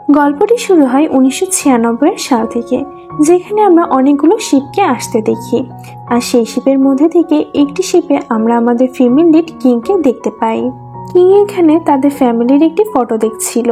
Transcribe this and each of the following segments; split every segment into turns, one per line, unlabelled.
গল্পটি শুরু হয় 1996 সাল থেকে, যেখানে আমরা অনেকগুলো শিপকে আসতে দেখি। আর সেই শিপের মধ্যে থেকে একটি শিপে আমরা আমাদের ফিমেল লিড কিংকে দেখতে পাই। কিং এখানে তাদের ফ্যামিলির একটি ফটো দেখছিল,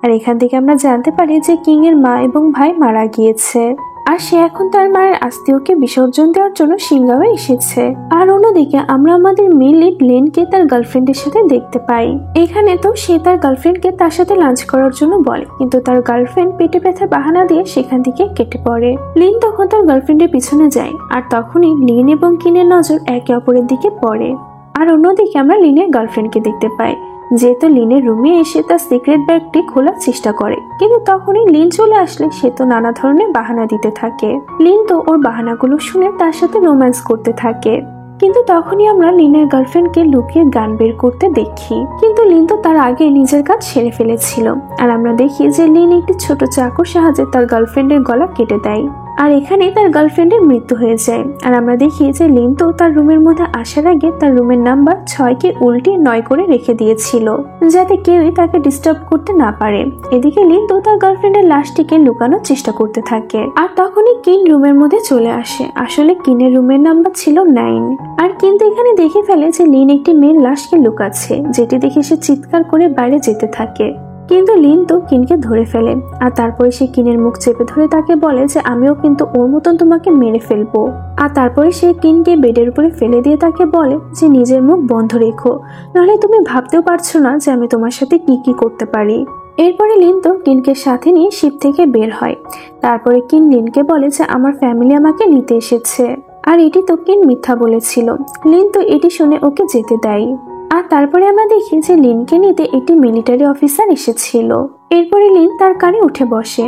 আর এখান থেকে আমরা জানতে পারি যে কিং এর মা এবং ভাই মারা গিয়েছে, আর সে এখন তার মায়ের আস্তিওকে বিসর্জন দেওয়ার জন্য সিঙ্গাওয়ে এসেছে। আর অন্যদিকে আমরা আমাদের মেল লিড লেনকে তার গার্লফ্রেন্ডের সাথে দেখতে পাই। এখানে তো সে তার গার্লফ্রেন্ডকে তার সাথে লাঞ্চ করার জন্য বলে, কিন্তু তার গার্লফ্রেন্ড পেটে ব্যথা বাহানা দিয়ে সেখান থেকে কেটে পড়ে। লিন তখন তার গার্লফ্রেন্ডের পিছনে যায়, আর তখনই লিন এবং কিনের নজর একে অপরের দিকে পড়ে। আর অন্যদিকে আমরা লিনের গার্লফ্রেন্ডকে দেখতে পাই, যেহেতু লিনের রুমে এসে তার সিক্রেট ব্যাগটি খোলার চেষ্টা করে, কিন্তু তখনই লিন চলে আসলে সে তো নানা ধরনের বাহানা দিতে থাকে। লিন তো ওর বাহানাগুলো শুনে তার সাথে রোম্যান্স করতে থাকে, কিন্তু তখনই আমরা লিনের গার্লফ্রেন্ডকে লুকিয়ে গান বের করতে দেখি, কিন্তু লিন তো তার আগে নিজের কাজ সেরে ফেলেছিল। আর আমরা দেখি যে লিন একটি ছোট চাকুর সাহায্যে তার গার্লফ্রেন্ডের গলা কেটে দেয়, আর এখানে তার গার্লফ্রেন্ডের মৃত্যু হয়ে যায়। আর আমরা দেখি যে লিন তো তার রুমের মধ্যে আসার আগে তার রুমের নাম্বার 6কে উল্টে 9 করে রেখে দিয়েছিল, যাতে কেউই তাকে ডিস্টার্ব করতে না পারে। এদিকে লিন তো তার গার্লফ্রেন্ডের লাশটিকে লুকানোর চেষ্টা করতে থাকে, আর তখনই কিন রুমের মধ্যে চলে আসে। আসলে কিনের রুমের নাম্বার ছিল 9, আর কিন্তু এখানে দেখে ফেলে যে লিন একটি মেয়ের লাশকে লুকাচ্ছে, যেটি দেখে সে চিৎকার করে বাইরে যেতে থাকে। কিন্তু লিন তো কিনকে ধরে ফেলে, আর তারপরে সে কিনের মুখ চেপে ধরে তাকে বলে যে আমিও কিন্তু ওর মতন তোমাকে মেরে ফেলবো। আর তারপরে সে কিনকে বেডের উপরে ফেলে দিয়ে তাকে বলে যে নিজের মুখ বন্ধ রেখো, নাহলে তুমি ভাবতেও পারছো না যে আমি তোমার সাথে কি কি করতে পারি। এরপরে লিন তো কিনকে সাথে নিয়ে শিপ থেকে বের হয়। তারপরে কিন লিনকে বলে যে আমার ফ্যামিলি আমাকে নিতে এসেছে, আর এটি তো কিন মিথ্যা বলেছিল। লিন তো এটি শুনে ওকে যেতে দেয়। আর তারপরে আমরা দেখি যে লিনকে নিতে একটি মিলিটারি অফিসার এসেছিল। এরপরে লিন তার কানে উঠে বসে।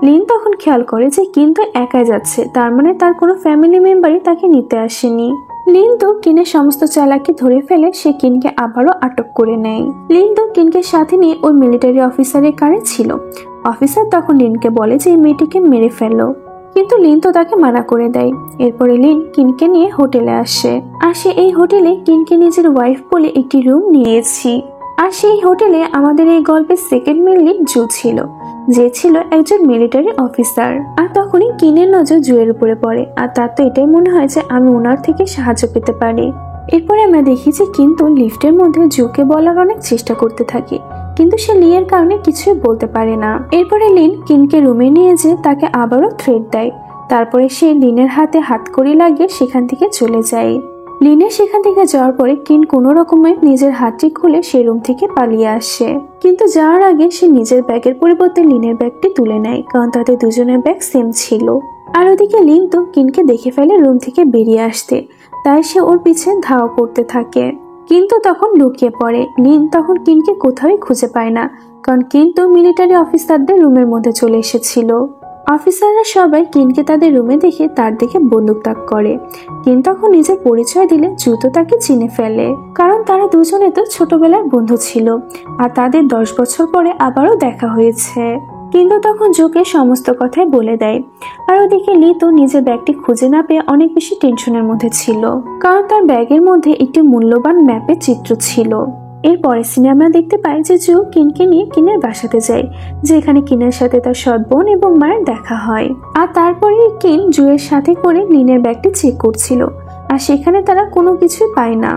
লিন তখন খেয়াল করে যে কিন্তু একাই যাচ্ছে, তার মানে তার কোনো ফ্যামিলি মেম্বারই তাকে নিতে আসেনি। লিন তো কিনের সমস্ত চালাকি ধরে ফেলে সে কিনকে আবারও আটক করে নেয়। লিন তো কিনকে সাথে নিয়ে ওই মিলিটারি অফিসারের কারে ছিল। অফিসার তখন লিনকে বলে যে এই মেয়েটিকে মেরে ফেলো, কিন্তু লিন তো তাকে মানা করে দেয়। এরপরে লিন কিনকে নিয়ে হোটেলে আসে, আর সে এই হোটেলে কিনকে নিজের ওয়াইফ বলে একটি রুম নিয়েছি। আর সেই হোটেলে আমাদের এই গল্পের সেকেন্ড মেন লিড জু ছিল, যে ছিল একজন মিলিটারি অফিসার। আর তখনই কিনের নজর জুয়ের উপরে পড়ে, আর তার তো এটাই মনে হয় যে আমি ওনার থেকে সাহায্য পেতে পারি। এরপরে আমরা দেখি যে কিন্তু লিফটের মধ্যে জুকে বলার অনেক চেষ্টা করতে থাকে, কিন্তু সে লিয়ের কারণে কিছুই বলতে পারে না। এরপরে লিন কিনকে রুমে নিয়ে যেয়ে তাকে আবারও থ্রেট দেয়। তারপরে সে লিনের হাতে হাতকড়ি লাগিয়ে সেখান থেকে চলে যায়। লিনের সেখান থেকে যাওয়ার পরে কিন কোনো রকমে নিজের হাতটি খুলে সে রুম থেকে পালিয়ে আসে, কিন্তু যাওয়ার আগে সে নিজের ব্যাগের পরিবর্তে লিনের ব্যাগটি তুলে নেয়, কারণ তাদের দুজনের ব্যাগ সেম ছিল। আর ওদিকে লিন তো কিনকে দেখে ফেলে রুম থেকে বেরিয়ে আসতে, তাই সে ওর পিছে ধাওয়া করতে থাকে, কিন্তু তখন লুকিয়ে পড়ে। লিন তখন কিনকে কোথাও খুঁজে পায় না, কারণ কিন তো মিলিটারি অফিসারদের রুমের মধ্যে চলে এসেছিল। অফিসাররা সবাই কিনকে তাদের রুমে দেখে তার দিকে বন্দুক তাক করে। কিন তখন নিজের পরিচয় দিলে জুতো তাকে চিনে ফেলে, কারণ তারা দুজনে তো ছোটবেলার বন্ধু ছিল, আর তাদের 10 বছর পরে আবারও দেখা হয়েছে। কিন্তু তখন জুকে সমস্ত কথাই বলে দেয়। আর ওদিকে লি তো নিজের ব্যাগটি খুঁজে না পেয়ে অনেক বেশি টেনশনের মধ্যে ছিল, কারণ তার ব্যাগের মধ্যে একটি মূল্যবান ম্যাপের চিত্র ছিল। এর পরের সিনে আমরা দেখতে পাই যে জু কিনকে নিয়ে কিনের বাসাতে যায়, যেখানে কিনের সাথে তার সৎ বোন এবং মায়ের দেখা হয়। আর তারপরে কিন জুয়ের সাথে করে লিনের ব্যাগটি চেক করছিল, আর সেখানে তারা কোনো কিছু পায় না।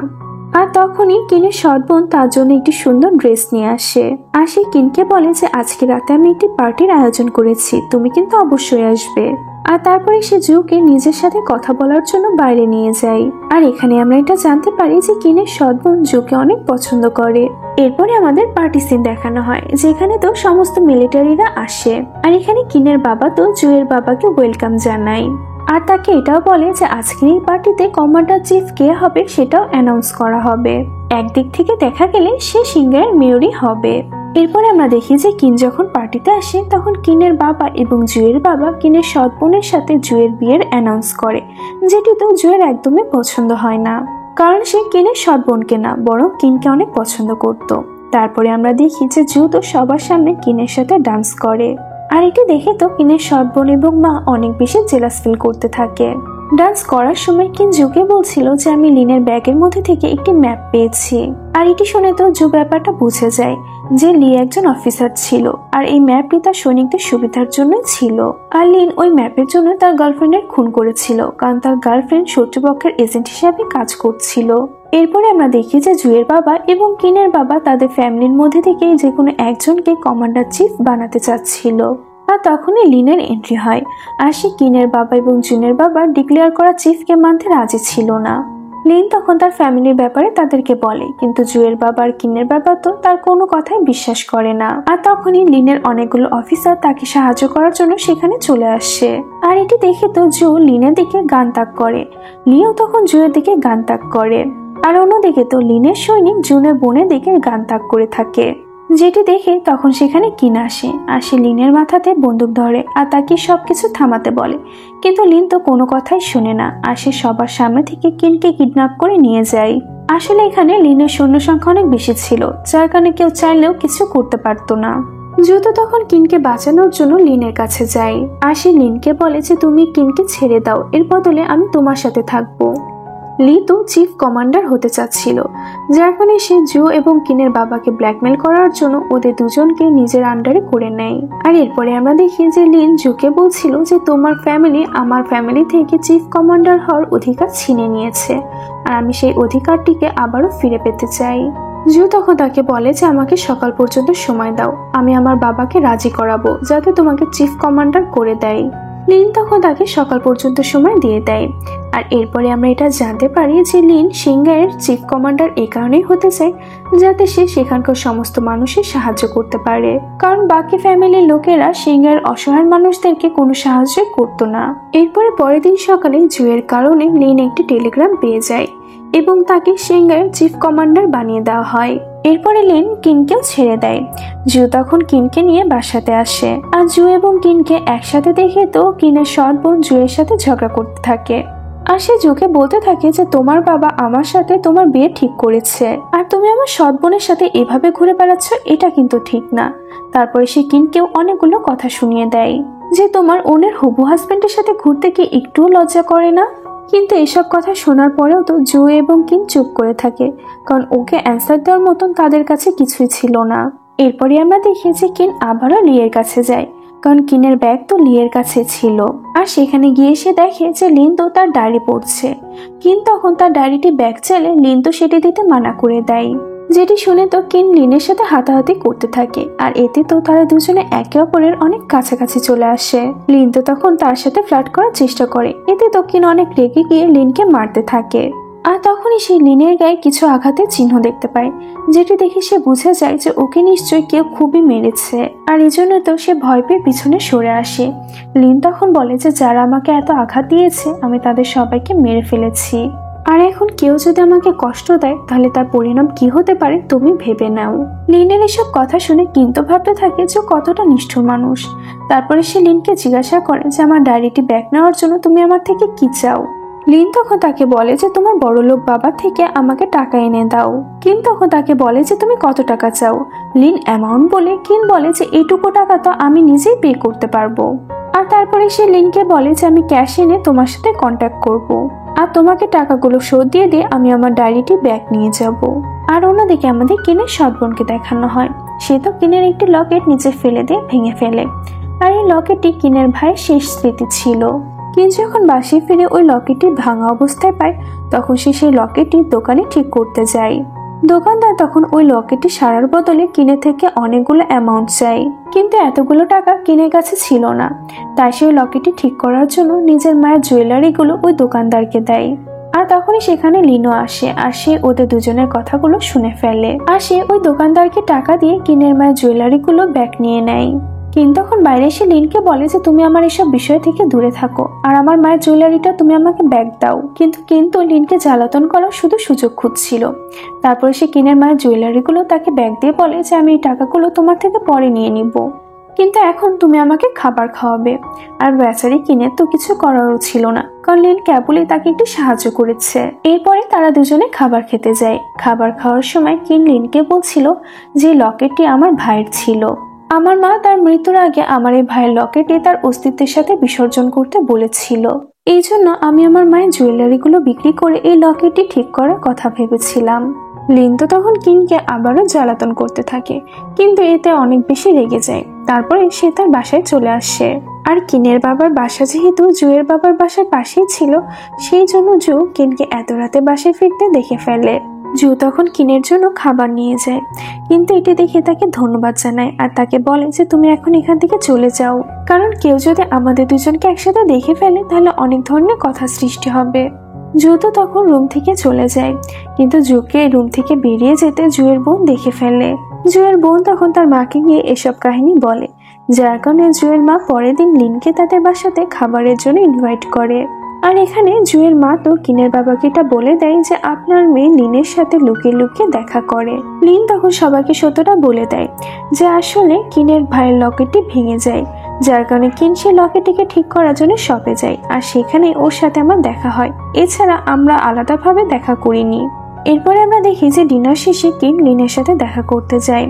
আর তখনই কিনের সৎ বোন তার জন্য একটি সুন্দর ড্রেস নিয়ে আসে, আর সে কিনকে বলে যে আজকে রাতে আমি একটি পার্টির আয়োজন করেছি, তুমি কিন্তু অবশ্যই আসবে। আর তারপরে সে জুকে নিজের সাথে কথা বলার জন্য বাইরে নিয়ে যায়। আর এখানে আমরা এটা জানতে পারি যে কিনের সৎ বোন জুকে অনেক পছন্দ করে। এরপরে আমাদের পার্টি সিন দেখানো হয়, যেখানে তো সমস্ত মিলিটারিরা আসে, আর এখানে কিনের বাবা তো জুয়ের বাবাকে ওয়েলকাম জানায়, আর তাকে এটাও বলে যে আজকের এই পার্টিতে কমান্ডার চিফ কে হবে সেটাও অ্যানাউন্স করা হবে। একদিক থেকে দেখা গেলে সে সিঙ্গারের মেয়রই হবে। এরপরে আমরা দেখি যে কিন যখন পার্টিতে আসে তখন কিনের বাবা এবং জুয়ের বাবা কিনের সৎ বোনের সাথে জুয়ের বিয়ের অ্যানাউন্স করে, যেটি তো জুয়ের একদমই পছন্দ হয় না, কারণ সে কিনের সৎ বোনকে না বরং কিনকে অনেক পছন্দ করত। তারপরে আমরা দেখি যে জু তো সবার সামনে কিনের সাথে ডান্স করে, আর এটি দেখে তো কিনের সৎ বোন এবং মা অনেক বেশি জেলাস ফিল করতে থাকে। ডান্স করার সময় কিন জুকে বলছিল যে আমি লিনের ব্যাগের মধ্যে থেকে একটি ম্যাপ পেয়েছি, আর এটি শুনে তো জু ব্যাপারটা বুঝে যায়। যে লি একজন অফিসার ছিল আর এই ম্যাপটি তার সৈনিকদের সুবিধার জন্যই ছিল। আর লিন ওই ম্যাপের জন্য তার গার্লফ্রেন্ডের খুন করেছিল, কারণ তার গার্লফ্রেন্ড শত্রুপক্ষের এজেন্ট হিসাবে কাজ করছিল। এরপরে আমরা দেখি যে জুয়ের বাবা এবং কিনের বাবা তাদের ফ্যামিলির মধ্যে থেকে যে কোনো একজনকে কমান্ডার চিফ বানাতে চাচ্ছিল। আর তখনই লিনের এন্ট্রি হয়, আর সে কিনের বাবা এবং জুনের বাবা ডিক্লেয়ার করা চিফকে মানতে রাজি ছিল না। লিন তখন তার ফ্যামিলির ব্যাপারে তাদেরকে বলে, কিন্তু জুয়ের বাবা আর কিনের বাবা তো তার কোনো কথাই বিশ্বাস করে না। আর তখনই লিনের অনেকগুলো অফিসার তাকে সাহায্য করার জন্য সেখানে চলে আসে। আর এটি দেখে তো জু লিনের দিকে গান তাক করে, লিও তখন জুয়ের দিকে গান তাক করে। আর অন্যদিকে তো লিনের সৈনিক জুনের বোনের দিকে গান তাক করে থাকে, যেটি দেখে তখন সেখানে কিন আসে। আর সে লিনের মাথাতে বন্দুক ধরে আর তাকে সবকিছু থামাতে বলে, কিন্তু লিন তো কোনো কথাই শুনে না। আর সে সবার সামনে থেকে কিনকে কিডন্যাপ করে নিয়ে যায়। আসলে এখানে লিনের সৈন্য সংখ্যা অনেক বেশি ছিল, যার কারণে কেউ চাইলেও কিছু করতে পারতো না। যুত তখন কিনকে বাঁচানোর জন্য লিনের কাছে যায়, আর সে লিনকে বলে যে তুমি কিনকে ছেড়ে দাও, এর বদলে আমি তোমার সাথে থাকবো। লি তো চিফ কমান্ডার হতে চাচ্ছিল, যার ফলে সে জো এবং কিনের বাবাকে ব্ল্যাকমেল করার জন্য ওদের দুজনকে নিজের আন্ডারে করে নেয়। আর এরপরে আমরা দেখি যে লিন জোকে বলছিল যে তোমার ফ্যামিলি আমার ফ্যামিলি থেকে চিফ কমান্ডার হওয়ার অধিকার ছিনে নিয়েছে, আর আমি সেই অধিকারটিকে আবারও ফিরে পেতে চাই। জো তখন তাকে বলে যে আমাকে সকাল পর্যন্ত সময় দাও, আমি আমার বাবাকে রাজি করাবো যাতে তোমাকে চিফ কমান্ডার করে দেয়। লিন তখন তাকে সকাল পর্যন্ত সময় দিয়ে দেয়। আর এরপরে আমরা এটা জানতে পারি যে লিন সিংহাইয়ের চিফ কমান্ডার এই কারণেই হতে চায় যাতে সে সেখানকার সমস্ত মানুষের সাহায্য করতে পারে, কারণ বাকি ফ্যামিলির লোকেরা সিংহাইয়ের অসহায় মানুষদেরকে কোনো সাহায্য করতো না। এরপরে পরের দিন সকালে জুয়ের কারণে লিন একটি টেলিগ্রাম পেয়ে যায় এবং তাকে সিংহাইয়ের চিফ কমান্ডার বানিয়ে দেওয়া হয়। এরপরে লিন কিনকেও ছেড়ে দেয়। জু তখন কিনকে নিয়ে বাসাতে আসে, আর জু এবং কিনকে একসাথে দেখে তো কিনের সৎ বোন জুয়ের সাথে ঝগড়া করতে থাকে। আর সে জুকে বলতে থাকে যে তোমার বাবা আমার সাথে তোমার বিয়ে ঠিক করেছে, আর তুমি আমার সৎ বোনের সাথে এভাবে ঘুরে বেড়াচ্ছ, এটা কিন্তু ঠিক না। তারপরে সে কিনকেও অনেকগুলো কথা শুনিয়ে দেয় যে তোমার ওনের হবু হাজবেন্ডের সাথে ঘুরতে কি একটুও লজ্জা করে না। কিন্তু এসব কথা শোনার পরেও তো জো এবং কিন চুপ করে থাকে, কারণ ওকে অ্যান্সার দেওয়ার মতন তাদের কাছে কিছুই ছিল না। এরপরে আমরা দেখি যে কিন আবারও লিয়ের কাছে যায়, কারণ কিনের ব্যাগ তো লিয়ের কাছে ছিল। আর সেখানে গিয়ে সে দেখে যে লিন তো তার ডায়েরি পড়ছে। কিন তখন তার ডায়েরিটি ব্যাগ চাইলে লিন তো সেটি দিতে মানা করে দেয়, যেটি শুনে তো কিন লিনের সাথে হাতাহাতি করতে থাকে। আর এতে তো তারা দুজনে একে অপরের অনেক কাছাকাছি চলে আসে। লিন তো তখন তার সাথে ফ্লার্ট করার চেষ্টা করে, এতে তো কিন অনেক রেগে গিয়ে লিনকে মারতে থাকে। আর তখনই সে লিনের গায়ে কিছু আঘাতের চিহ্ন দেখতে পায়, যেটি দেখে সে বুঝে যায় যে ওকে নিশ্চয়ই কেউ খুবই মেরেছে। আর এই জন্য তো সে ভয় পেয়ে পিছনে সরে আসে। লিন তখন বলে যে যারা আমাকে এত আঘাত দিয়েছে আমি তাদের সবাইকে মেরে ফেলেছি, আর এখন কেউ যদি আমাকে কষ্ট দেয় তাহলে তার পরিণাম কি হতে পারে তুমি ভেবে নাও। লিনের এসব কথা শুনে কিন্তু ভাবতে থাকে যে কতটা নিষ্ঠুর মানুষ। তারপরে সে লিনকে জিজ্ঞাসা করে যে আমার ডায়েরিটি ব্যাক নেওয়ার জন্য তুমি আমার থেকে কি চাও। লিন তখন তাকে বলে যে তোমার বড়লোক বাবা থেকে আমাকে টাকা এনে দাও। কিন তখন তাকে বলে যে তুমি কত টাকা চাও। লিন অ্যামাউন্ট বলে কিন বলে যে এইটুকু টাকা তো আমি নিজেই পে করতে পারবো। আর তারপরে সে লিনকে বলে যে আমি ক্যাশ এনে তোমার সাথে কন্ট্যাক্ট করব, আর তোমাকে টাকাগুলো শোধ দিয়ে দিয়ে আমি আমার ডায়েরিটি ব্যাগ নিয়ে যাব। আর অন্যদিকে আমাদের কিনের সৎ বোনকে দেখানো হয়, সে তো কিনের একটি লকেট নিচে ফেলে দিয়ে ভেঙে ফেলে। আর এই লকেটটি কিনের ভাইয়ের শেষ স্মৃতি ছিল। কিন যখন বাসে ফিরে ওই লকেটটি ভাঙা অবস্থায় পায়, তখন সে সেই লকেটটি দোকানে ঠিক করতে যায়। দোকানদার তখন ওই লকেটটি সারার বদলে কিনে থেকে অনেকগুলো অ্যামাউন্ট চায়, কিন্তু এতগুলো টাকা কিনের কাছে ছিল না। তাই সে ওই লকেটটি ঠিক করার জন্য নিজের মায়ের জুয়েলারিগুলো ওই দোকানদারকে দেয়। আর তখনই সেখানে লিনো আসে, আর সে ওদের দুজনের কথাগুলো শুনে ফেলে। আর সে ওই দোকানদারকে টাকা দিয়ে কিনের মায়ের জুয়েলারিগুলো ব্যাগ নিয়ে নেয়। কিন তখন বাইরে এসে লিনকে বলে যে তুমি আমার এসব বিষয় থেকে দূরে থাকো, আর আমার মায়ের জুয়েলারিটা তুমি আমাকে ব্যাগ দাও। কিন্তু লিনকে জ্বালাতন করার শুধু সুযোগ খুঁজছিল। তারপরে সে কিনের মায়ের জুয়েলারিগুলো তাকে ব্যাগ দিয়ে বলে যে আমি এই টাকাগুলো তোমার থেকে পরে নিয়ে নিব, কিন্তু এখন তুমি আমাকে খাবার খাওয়াবে। আর বেচারি কিনের তো কিছু করারও ছিল না, কারণ লিন কেবলই তাকে একটু সাহায্য করেছে। এরপরে তারা দুজনে খাবার খেতে যায়। খাবার খাওয়ার সময় কিন লিনকে বলছিল যে লকেটটি আমার ভাইয়ের ছিল। আমার মা তার মৃত্যুর আগে আমার এই ভাইয়ের লকেটে তার অস্তিত্বের সাথে বিসর্জন করতে বলেছিল। এই জন্য আমি আমার মায়ের জুয়েলারিগুলো বিক্রি করে এই লকেটটি ঠিক করার কথা ভেবেছিলাম। লিন তো তখন কিনকে আবারও জ্বালাতন করতে থাকে, কিন্তু এতে অনেক বেশি রেগে যায়। তারপরে সে তার বাসায় চলে আসে। আর কিনের বাবার বাসা যেহেতু জুয়ের বাবার বাসার পাশেই ছিল, সেই জন্য জু কিনকে এত রাতে বাসায় ফিরতে দেখে ফেলে। জু তখন কিনের জন্য খাবার নিয়ে যায়, কিন্তু এটি দেখে তাকে ধন্যবাদ জানায় আর তাকে বলে যে তুমি এখন এখান থেকে চলে যাও, কারণ কেউ যদি আমাদের দুজনকে একসাথে দেখে ফেলে তাহলে অনেক ধরনের কথা সৃষ্টি হবে। জু তো তখন রুম থেকে চলে যায়, কিন্তু জুকে রুম থেকে বেরিয়ে যেতে জুয়ের বোন দেখে ফেলে। জুয়ের বোন তখন তার মাকে গিয়ে এসব কাহিনী বলে, যার কারণে জুয়ের মা পরের দিন লিনকে তাদের বাসাতে খাবারের জন্য ইনভাইট করে। আর এখানে জুয়ের মা তো কিনের বাবাকে এটা বলে দেয় যে আপনার মেয়ে লিনের সাথে লুকিয়ে লুকিয়ে দেখা করে। লিন তখন সবাইকে সত্যটা বলে দেয় যে আসলে কিনের ভাইয়ের লকেটটি ভেঙে যায়, যার কারণে কিন সেই লকেটটিকে ঠিক করার জন্য শপে যায়, আর সেখানে ওর সাথে আমার দেখা হয়। এছাড়া আমরা আলাদাভাবে দেখা করিনি। এরপরে আমরা দেখি যে ডিনার শেষে কিন লিনের সাথে দেখা করতে যায়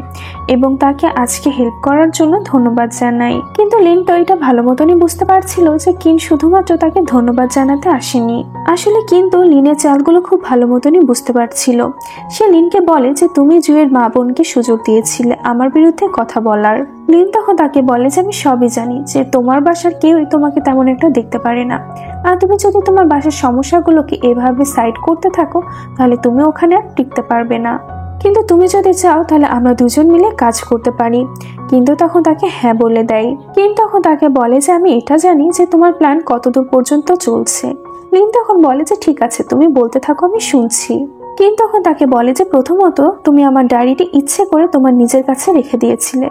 এবং তাকে আজকে হেল্প করার জন্য ধন্যবাদ জানায়। কিন্তু লিন তো এটা ভালো মতনই বুঝতে পারছিল যে কিন শুধুমাত্র তাকে ধন্যবাদ জানাতে আসেনি। আসলে কিন্তু লিনের চালগুলো খুব ভালো মতনই বুঝতে পারছিল। সে লিনকে বলে যে তুমি জুয়ের মা বোনকে সুযোগ দিয়েছিলে আমার বিরুদ্ধে কথা বলার। লিন তখন তাকে বলে যে আমি সবই জানি যে তোমার বাসার কেউই তোমাকে তেমন একটা দেখতে পারে না, আর তুমি যদি তোমার বাসার সমস্যাগুলোকে এভাবে সাইড করতে থাকো তাহলে তুমি ওখানে আর টিকতে পারবে না। কিন্তু তুমি যদি চাও তাহলে আমরা দুজন মিলে কাজ করতে পারি। কিন্তু তখন তাকে হ্যাঁ বলে দেয়। কিন্তু তখন তাকে বলে যে আমি এটা জানি যে তোমার প্ল্যান কতদূর পর্যন্ত চলছে। লিন তখন বলে যে ঠিক আছে, তুমি বলতে থাকো, আমি শুনছি। কিন্তু তখন তাকে বলে যে প্রথমত তুমি আমার ডায়েরিটি ইচ্ছে করে তোমার নিজের কাছে রেখে দিয়েছিলে,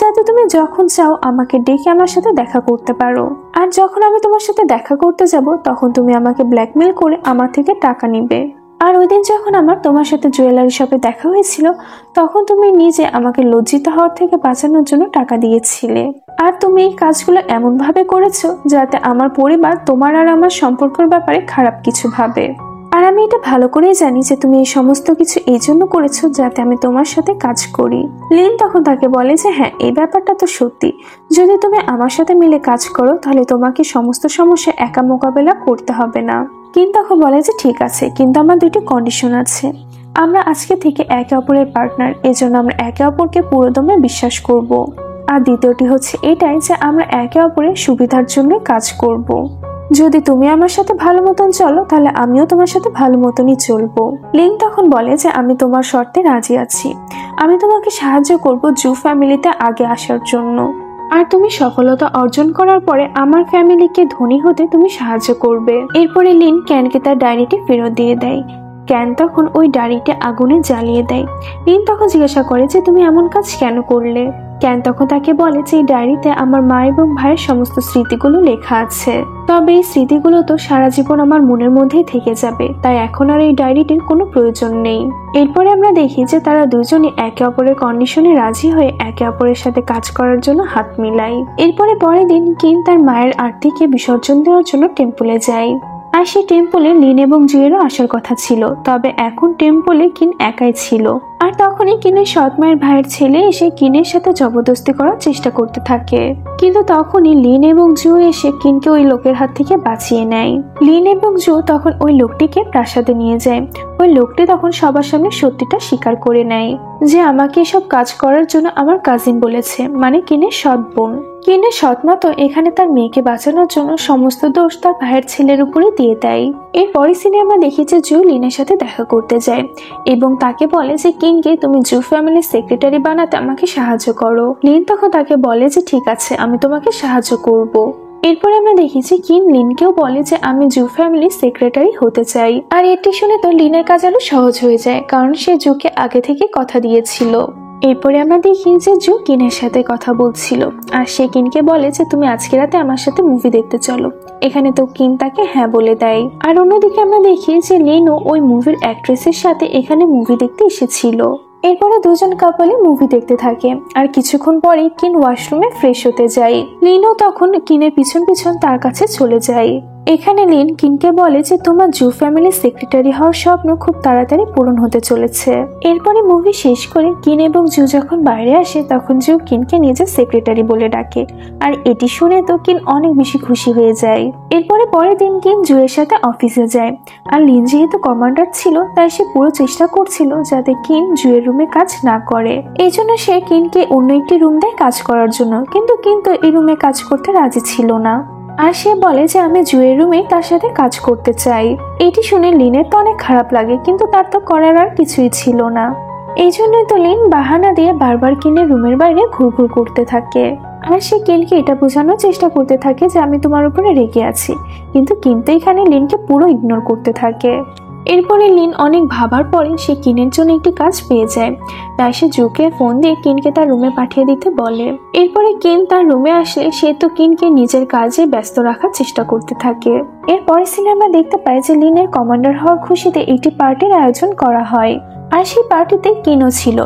যাতে তুমি যখন চাও আমাকে ডেকে আমার সাথে দেখা করতে পারো। আর যখন আমি তোমার সাথে দেখা করতে যাব তখন তুমি আমাকে ব্ল্যাকমেল করে আমার থেকে টাকা নিবে। আর ওই দিন যখন আমার তোমার সাথে জুয়েলারি শপে দেখা হয়েছিল তখন তুমি নিজে আমাকে লজ্জিত হওয়ার থেকে বাঁচানোর জন্য টাকা দিয়েছিলে। আর তুমি এই কাজগুলো এমন ভাবে করেছো যাতে আমার পরিবার তোমার আর আমার সম্পর্কের ব্যাপারে খারাপ কিছু ভাবে। আর আমি এটা ভালো করেই জানি যে তুমি এই সমস্ত কিছু এই জন্য করেছো যাতে আমি তোমার সাথে কাজ করি। লিন তখন তাকে বলে যে হ্যাঁ, এই ব্যাপারটা তো সত্যি। যদি তুমি আমার সাথে মিলে কাজ করো তাহলে তোমাকে সমস্ত সমস্যা একা মোকাবেলা করতে হবে না। কিন্তু তখন বলে যে ঠিক আছে, কিন্তু আমার দুটি কন্ডিশন আছে। আমরা আজকে থেকে একে অপরের পার্টনার, এজন্য আমরা একে অপরকে পুরোদমে বিশ্বাস করব। আর দ্বিতীয়টি হচ্ছে এটাই যে আমরা একে অপরের সুবিধার জন্য কাজ করব। যদি তুমি আমার সাথে ভালো মতন চলো তাহলে আমিও তোমার সাথে ভালো মতনই চলবো। লিন তখন বলে যে আমি তোমার শর্তে রাজি আছি। আমি তোমাকে সাহায্য করব জু ফ্যামিলিতে আগে আসার জন্য, আর তুমি সফলতা অর্জন করার পরে আমার ফ্যামিলিকে ধনী হতে তুমি সাহায্য করবে। এরপরে লিন ক্যানকে তার ডায়েরিটি ফেরত দিয়ে দেয়। ক্যান তখন ওই ডায়েরিটি আগুনে জ্বালিয়ে দেয়। লিন তখন জিজ্ঞাসা করে যে তুমি এমন কাজ কেন করলে। ক্যান তখন তাকে বলে যে এই ডায়েরিতে আমার মা এবং ভাইয়ের সমস্ত স্মৃতিগুলো লেখা আছে, তবে এই স্মৃতিগুলো তো সারা জীবন আমার মনের মধ্যেই থেকে যাবে, তাই এখন আর এই ডায়েরিটির কোনো প্রয়োজন নেই। এরপরে আমরা দেখি যে তারা দুজনে একে অপরের কন্ডিশনে রাজি হয়ে একে অপরের সাথে কাজ করার জন্য হাত মিলায়। এরপরে পরের দিন কিন তার মায়ের আরতিকে বিসর্জন দেওয়ার জন্য টেম্পলে যায়। আর সেই টেম্পলে লিন এবং জুয়েরও আসার কথা ছিল, তবে এখন টেম্পলে কিন একাই ছিল। আর তখনই কিনের সৎ মায়ের ভাইয়ের ছেলে এসে কিনের সাথে জবরদস্তি করার চেষ্টা করতে থাকে, কিন্তু তখনই লিন এবং জু এসে কিনকে ওই লোকের হাত থেকে বাঁচিয়ে নেয়। লিন এবং জু তখন ওই লোকটিকে প্রাসাদে নিয়ে যায়। ওই লোকটি তখন সবার সামনে সত্যিটা স্বীকার করে নেয় যে আমাকে এসব কাজ করার জন্য আমার কাজিন বলেছে, মানে কিনের সৎ বোন। কিনের সৎমা তো এখানে তার মেয়েকে বাঁচানোর জন্য সমস্ত দোষ তার ভাইয়ের ছেলের উপরে দিয়ে দেয়। এরপরে সিনে আমরা দেখি যে জু লিনের সাথে দেখা করতে যায় এবং তাকে বলে যে কিনকে তুমি জু ফ্যামিলির সেক্রেটারি বানাতে আমাকে সাহায্য করো। লিন তখন তাকে বলে যে ঠিক আছে, আমি তোমাকে সাহায্য করব। এরপরে আমরা দেখি যে কিন লিনকেও বলে যে আমি জু ফ্যামিলির সেক্রেটারি হতে চাই। আর এটি শুনে তো লিনের কাজ আরো সহজ হয়ে যায়, কারণ সে জুকে আগে থেকে কথা দিয়েছিল। এরপরে আমরা দেখি যে জু কিনের সাথে কথা বলছিল, আর সে কিনকে বলে যে তুমি আজকে রাতে আমার সাথে মুভি দেখতে চলো। এখানে তো কিন তাকে হ্যাঁ বলে দেয়। আর অন্যদিকে আমরা দেখি যে লিনও ওই মুভির অ্যাক্ট্রেসের সাথে এখানে মুভি দেখতে এসেছিল। এরপরে দুজন কাপলে মুভি দেখতে থাকে, আর কিছুক্ষণ পরে কিন ওয়াশরুমে ফ্রেশ হতে যায়। লিনও তখন কিনের পিছন পিছন তার কাছে চলে যায়। এখানে লিন কিনকে বলে যে তোমার জু ফ্যামিলির সেক্রেটারি হওয়ার স্বপ্ন খুব তাড়াতাড়ি পূরণ হতে চলেছে। এরপরে মুভি শেষ করে কিন এবং জু যখন বাইরে আসে তখন জু কিনকে নিজের সেক্রেটারি বলে ডাকে, আর এটি শুনে তো কিন অনেক বেশি খুশি হয়ে যায়। এরপরে পরের দিন কিন জুয়ের সাথে অফিসে যায়, আর লিন যেহেতু কমান্ডার ছিল তাই সে পুরো চেষ্টা করছিল যাতে কিন জুয়ের রুমে কাজ না করে। এই জন্য সে কিনকে অন্য একটি রুম দেয় কাজ করার জন্য, কিন্তু এই রুমে কাজ করতে রাজি ছিল না, আর সে বলে যে আমি জুয়ের রুমে তার সাথে কাজ করতে চাই। এটি শুনে লিনের তো অনেক খারাপ লাগে, কিন্তু তার তো করার আর কিছুই ছিল না। এই জন্যই তো লিন বাহানা দিয়ে বারবার কিনের রুমের বাইরে ঘুরঘুর করতে থাকে, আর সে কিনকে এটা বোঝানোর চেষ্টা করতে থাকে যে আমি তোমার উপরে রেগে আছি, কিন্তু এখানে লিনকে পুরো ইগনোর করতে থাকে। এরপরে লিন অনেক ভাবার পরে সে কিনের জন্য একটি কাজ পেয়ে যায়, তাই সে জুকে ফোন দিয়ে কিনকে তার রুমে পাঠিয়ে দিতে বলে। এরপরে কিন তার রুমে আসলে সে তো কিনকে নিজের কাজে ব্যস্ত রাখার চেষ্টা করতে থাকে। এরপরে সিনে আমরা দেখতে পাই যে লিনের কমান্ডার হওয়ার খুশিতে একটি পার্টির আয়োজন করা হয়, আর সেই পার্টিতে কিনও ছিল।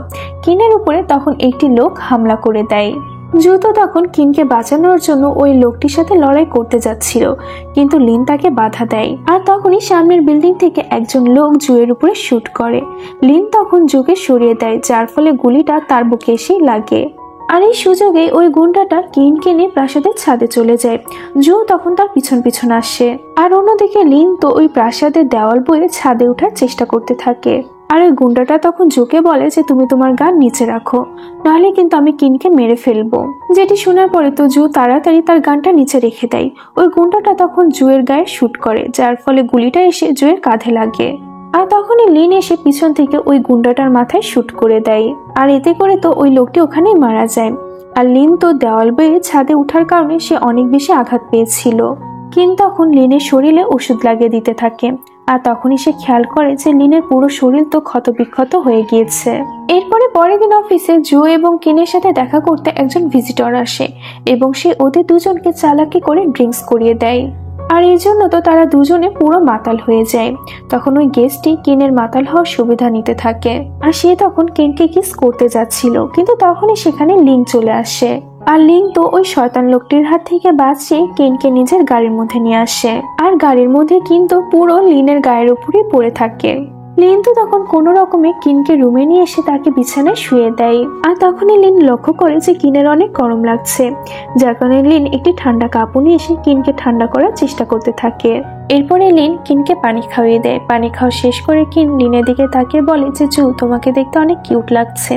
কিনের উপরে তখন একটি লোক হামলা করে দেয়। জু তো তখন কিনকে বাঁচানোর জন্য ওই লোকটির সাথে লড়াই করতে যাচ্ছিল, কিন্তু লিন তাকে বাধা দেয়, আর তখনই সামনের বিল্ডিং থেকে একজন লোক জুয়ের উপরে শুট করে। লিন তখন জুকে সরিয়ে দেয়, যার ফলে গুলিটা তার বুকে এসে লাগে। আর এই সুযোগে ওই গুন্ডাটা কিনকে নিয়ে প্রাসাদের ছাদে চলে যায়। জু তখন তার পিছন পিছন আসে, আর অন্যদিকে লিন তো ওই প্রাসাদের দেওয়াল বয়ে ছাদে ওঠার চেষ্টা করতে থাকে। আর ওই গুন্ডাটা তখন জুকে বলে যে তুমি তোমার গান নিচে রাখো, নাহলে কিন্তু আমি কিনকে মেরে ফেলবো। যেটি শোনার পরে তো জু তাড়াতাড়ি তার গানটা নিচে রেখে দেয়। ওই গুন্ডাটা তখন জুয়ের গায়ে শুট করে, যার ফলে গুলিটা এসে জুয়ের কাঁধে লাগে, আর তখনই লিন এসে পিছন থেকে ওই গুন্ডাটার মাথায় শুট করে দেয়। আর এতে করে তো ওই লোকটি ওখানেই মারা যায়। আর লিন তো দেওয়াল বেয়ে ছাদে ওঠার কারণে সে অনেক বেশি আঘাত পেয়েছিল। কিন তখন লিনের শরীরে ওষুধ লাগিয়ে দিতে থাকে, আর তখনই সে খেয়াল করে যে লিনের পুরো শরীর তো ক্ষতবিক্ষত হয়ে গিয়েছে। এরপরে পরের দিন অফিসে জু এবং কিনের সাথে দেখা করতে একজন ভিজিটর আসে, এবং সে ওদের দুজনকে চালাকি করে ড্রিঙ্কস করিয়ে দেয়, আর এই জন্য তো তারা দুজনে পুরো মাতাল হয়ে যায়। তখন ওই গেস্টটি কিনের মাতাল হওয়ার সুবিধা নিতে থাকে, আর সে তখন কিনকে কিস করতে যাচ্ছিল, কিন্তু তখনই সেখানে লিন চলে আসে। আর লিন তো ওই শয়তান লোকটির হাত থেকে বাঁচিয়ে কিনকে নিজের গাড়ির মধ্যে নিয়ে আসে, আর গাড়ির মধ্যে কিন্তু পুরো লিনের গায়ের উপরে পড়ে থাকে। লিন তো তখন কোনো রকমে কিনকে রুমে নিয়ে এসে তাকে বিছানায় শুয়ে দেয়, আর তখনই লিন লক্ষ্য করে যে কিনের অনেক গরম লাগছে, যার কারণে লিন একটি ঠান্ডা কাপড় নিয়ে এসে কিনকে ঠান্ডা করার চেষ্টা করতে থাকে। এরপরে লিন কিনকে পানি খাইয়ে দেয়। পানি খাওয়া শেষ করে কিন লিনের দিকে তাকিয়ে বলে যে জু তোমাকে দেখতে অনেক কিউট লাগছে,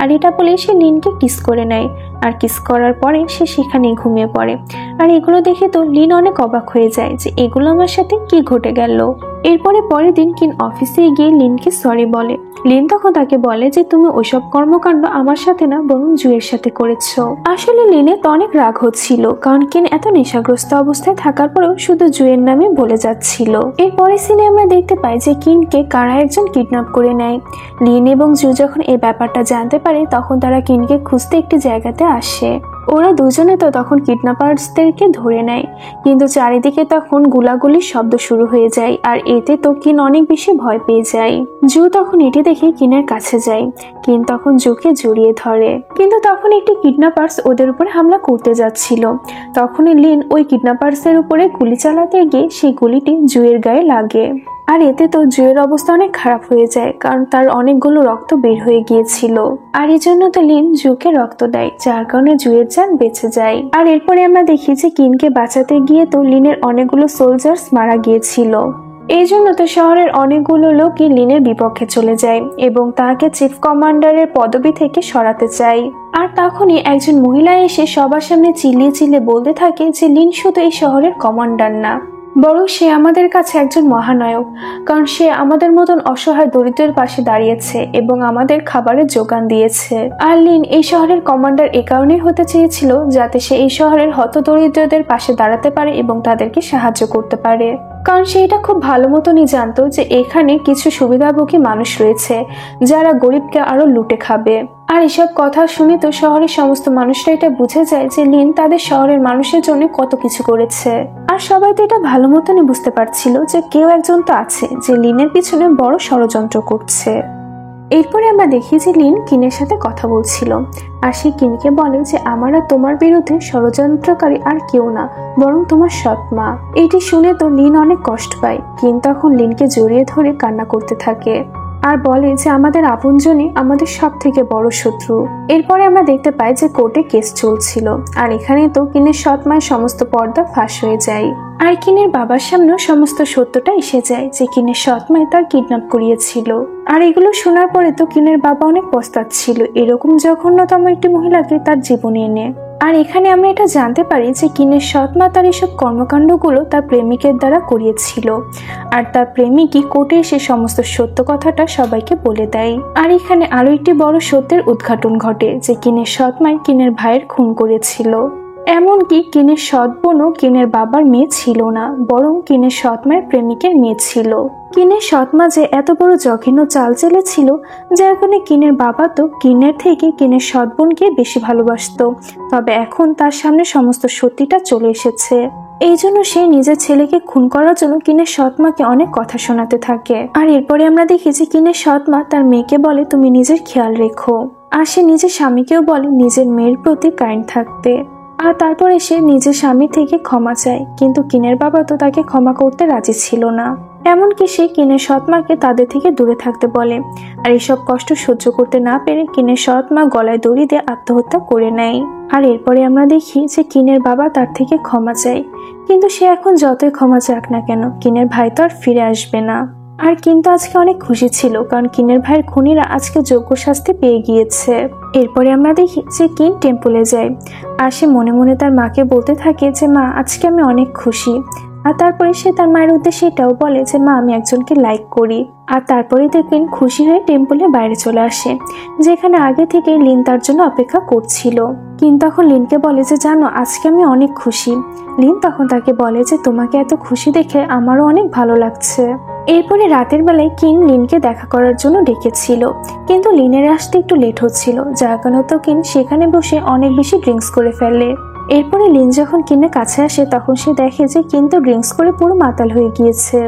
আর এটা বলে সে লিনকে কিস করে নেয়, আর কিস করার পরে সে সেখানেই ঘুমিয়ে পড়ে। আর এগুলো দেখে তো লিন অনেক অবাক হয়ে যায় যে এগুলো আমার সাথে কি ঘটে গেল। এরপরে পরের দিন কিন অফিসে গিয়ে লিনকে সরি বলে। লিন তখন তাকে বলে যে তুমি ওইসব কর্মকাণ্ড আমার সাথে না বরং জুয়ের সাথে করেছো। আসলে লিনের তো অনেক রাগ হচ্ছিল, কারণ কিন এত নেশাগ্রস্ত অবস্থায় থাকার পরেও শুধু জুয়ের নামে বলে যাচ্ছিল। এরপরে সিনে আমরা দেখতে পাই যে কিনকে কারা একজন কিডন্যাপ করে নেয়। লিন এবং জু যখন এই ব্যাপারটা জানতে পারে তখন তারা কিনকে খুঁজতে একটি জায়গাতে আসে। ওরা দুজনে তো তখন কিডন্যাপার্সদেরকে ধরে নেয়, কিন্তু চারিদিকে তখন গুলাগুলির শব্দ শুরু হয়ে যায়, আর এতে তো কিন অনেক বেশি ভয় পেয়ে যায়। জু তখন এটি দেখে কিনের কাছে যায়। কিন তখন জুকে জড়িয়ে ধরে, কিন্তু তখন একটি কিডন্যাপার্স ওদের উপরে হামলা করতে যাচ্ছিল। তখনই লিন ওই কিডন্যাপার্সের উপরে গুলি চালাতে গিয়ে সেই গুলিটি জুয়ের গায়ে লাগে, আর এতে তো জুয়ের অবস্থা অনেক খারাপ হয়ে যায়, কারণ তার অনেকগুলো রক্ত বের হয়ে গিয়েছিল। আর এই জন্য তো লিন জুকে রক্ত দেয়, যার কারণে জুয়ের জান বেঁচে যায়। আর এরপরে আমরা দেখি যে কিনকে বাঁচাতে গিয়ে তো লিনের অনেকগুলো সোলজার্স মারা গিয়েছিল। এই জন্য তো শহরের অনেকগুলো লোকই লিনের বিপক্ষে চলে যায় এবং তাকে চিফ কমান্ডারের পদবি থেকে সরাতে চায়। আর তখনই একজন মহিলা এসে সবার সামনে চিল্লিয়ে চিল্লিয়ে বলতে থাকে যে লিন শুধু এই শহরের কমান্ডার না, বরং সে আমাদের কাছে একজন মহানায়ক, কারণ সে আমাদের মতন অসহায় দরিদ্রের পাশে দাঁড়িয়েছে এবং আমাদের খাবারের যোগান দিয়েছে। আর লিন এই শহরের কমান্ডার এ কারণেই হতে চেয়েছিল যাতে সে এই শহরের হতদরিদ্রদের পাশে দাঁড়াতে পারে এবং তাদেরকে সাহায্য করতে পারে, কারণ সে এটা খুব ভালো মতনই জানতো যে এখানে কিছু সুবিধাভোগী মানুষ রয়েছে যারা গরিবকে আরো লুটে খাবে। আর এসব কথা শুনে তো শহরের সমস্ত মানুষরা এটা বুঝে যায় যে লিন তাদের শহরের মানুষের জন্য কত কিছু করেছে। আর সবাই তো এটা ভালো মতনই বুঝতে পারছিল যে কেউ একজন তো আছে যে লিনের পিছনে বড় ষড়যন্ত্র করছে। এরপরে আমরা দেখি যে লিন কিনের সাথে কথা বলছিল, আর সে কিনকে বলে যে আমার আর তোমার বিরুদ্ধে ষড়যন্ত্রকারী আর কেউ না, বরং তোমার সৎ মা। এটি শুনে তো লিন অনেক কষ্ট পায়। কিন তখন লিনকে জড়িয়ে ধরে কান্না করতে থাকে আর বলে যে আমাদের আপনজনই আমাদের সব থেকে বড় শত্রু। এরপরে আমরা দেখতে পাই যে কোর্টে কেস চলছিল, আর এখানে তো কিনের সৎ মায়ের সমস্ত পর্দা ফাঁস হয়ে যায়, আর কিনের বাবার সামনেও সমস্ত সত্যটা এসে যায় যে কিনের সৎ মাই তার কিডন্যাপ করিয়েছিল। আর এগুলো শোনার পরে তো কিনের বাবা অনেক পস্তাচ্ছিল এরকম জঘন্যতম একটি মহিলাকে তার জীবনে এনে। আর এখানে আমরা এটা জানতে পারি যে কিনের সৎ মা তার এসব কর্মকাণ্ডগুলো তার প্রেমিকের দ্বারা করিয়েছিল, আর তার প্রেমিকই কোর্টে এসে সমস্ত সত্য কথাটা সবাইকে বলে দেয়। আর এখানে আরো একটি বড় সত্যের উদ্ঘাটন ঘটে যে কিনের সৎ মাই কিনের ভাইয়ের খুন করেছিল। এমনকি কিনের সৎ বোনও কিনের বাবার মেয়ে ছিল না, বরং কিনের সৎ মায়ের প্রেমিকের মেয়ে ছিল। কিনের সৎ মা যে এত বড় জঘন্য চাল চেলেছিল, যার কারণে কিনের বাবা তো কিনের থেকে কিনের সৎ বোনকে বেশি ভালোবাসতো। তবে এখন তার সামনে সমস্ত সত্যিটা চলে এসেছে, এই জন্য সে নিজের ছেলেকে খুন করার জন্য কিনের সৎ মাকে অনেক কথা শোনাতে থাকে। আর এরপরে আমরা দেখি যে কিনের সৎ মা তার মেয়েকে বলে তুমি নিজের খেয়াল রেখো, আর সে নিজের স্বামীকেও বলে নিজের মেয়ের প্রতি কাইন্ড থাকতে। আর তারপরে সে নিজের স্বামী থেকে ক্ষমা চায়, কিন্তু কিনের বাবা তো তাকে ক্ষমা করতে রাজি ছিল না। এমনকি সে কিনের সৎ মাকে তাদের থেকে দূরে থাকতে বলে। আর এসব কষ্ট সহ্য করতে না পেরে কিনের সৎ মা গলায় দড়ি দিয়ে আত্মহত্যা করে নেয়। আর এরপরে আমরা দেখি যে কিনের বাবা তার থেকে ক্ষমা চায়, কিন্তু সে এখন যতই ক্ষমা চাক না কেন কিনের ভাই তো আর ফিরে আসবে না। আর কিন্তু আজকে অনেক খুশি ছিল, কারণ কিনের ভাইয়ের খুনিরা আজকে যোগ্য শাস্তি পেয়ে গিয়েছে। এরপরে আমরা দেখি যে কিন টেম্পলে যায়, আর সে মনে মনে তার মাকে বলতে থাকে যে মা আজকে আমি অনেক খুশি। আর তারপরে সে তার মায়ের উদ্দেশ্যে এটাও বলে যে মা আমি একজনকে লাইক করি। আর তারপরে দেখবেন খুশি হয়ে টেম্পলে বাইরে চলে আসে, যেখানে আগে থেকে লিন তার জন্য অপেক্ষা করছিল। কিন তখন লিনকে বলে যে জানো আজকে আমি অনেক খুশি। লিন তখন তাকে বলে যে তোমাকে এত খুশি দেখে আমারও অনেক ভালো লাগছে। এরপরে রাতের বেলায় কিন লিনকে দেখা করার জন্য ডেকেছিল, কিন্তু লিনের আসতে একটু লেট হচ্ছিল, যার কারণে তো কিন সেখানে বসে অনেক বেশি ড্রিঙ্কস করে ফেলে। এরপরে লিন যখন কিনের কাছে আসে তখন সে দেখে যে কিন তো ড্রিঙ্কস করে পুরো মাতাল হয়ে গিয়েছে।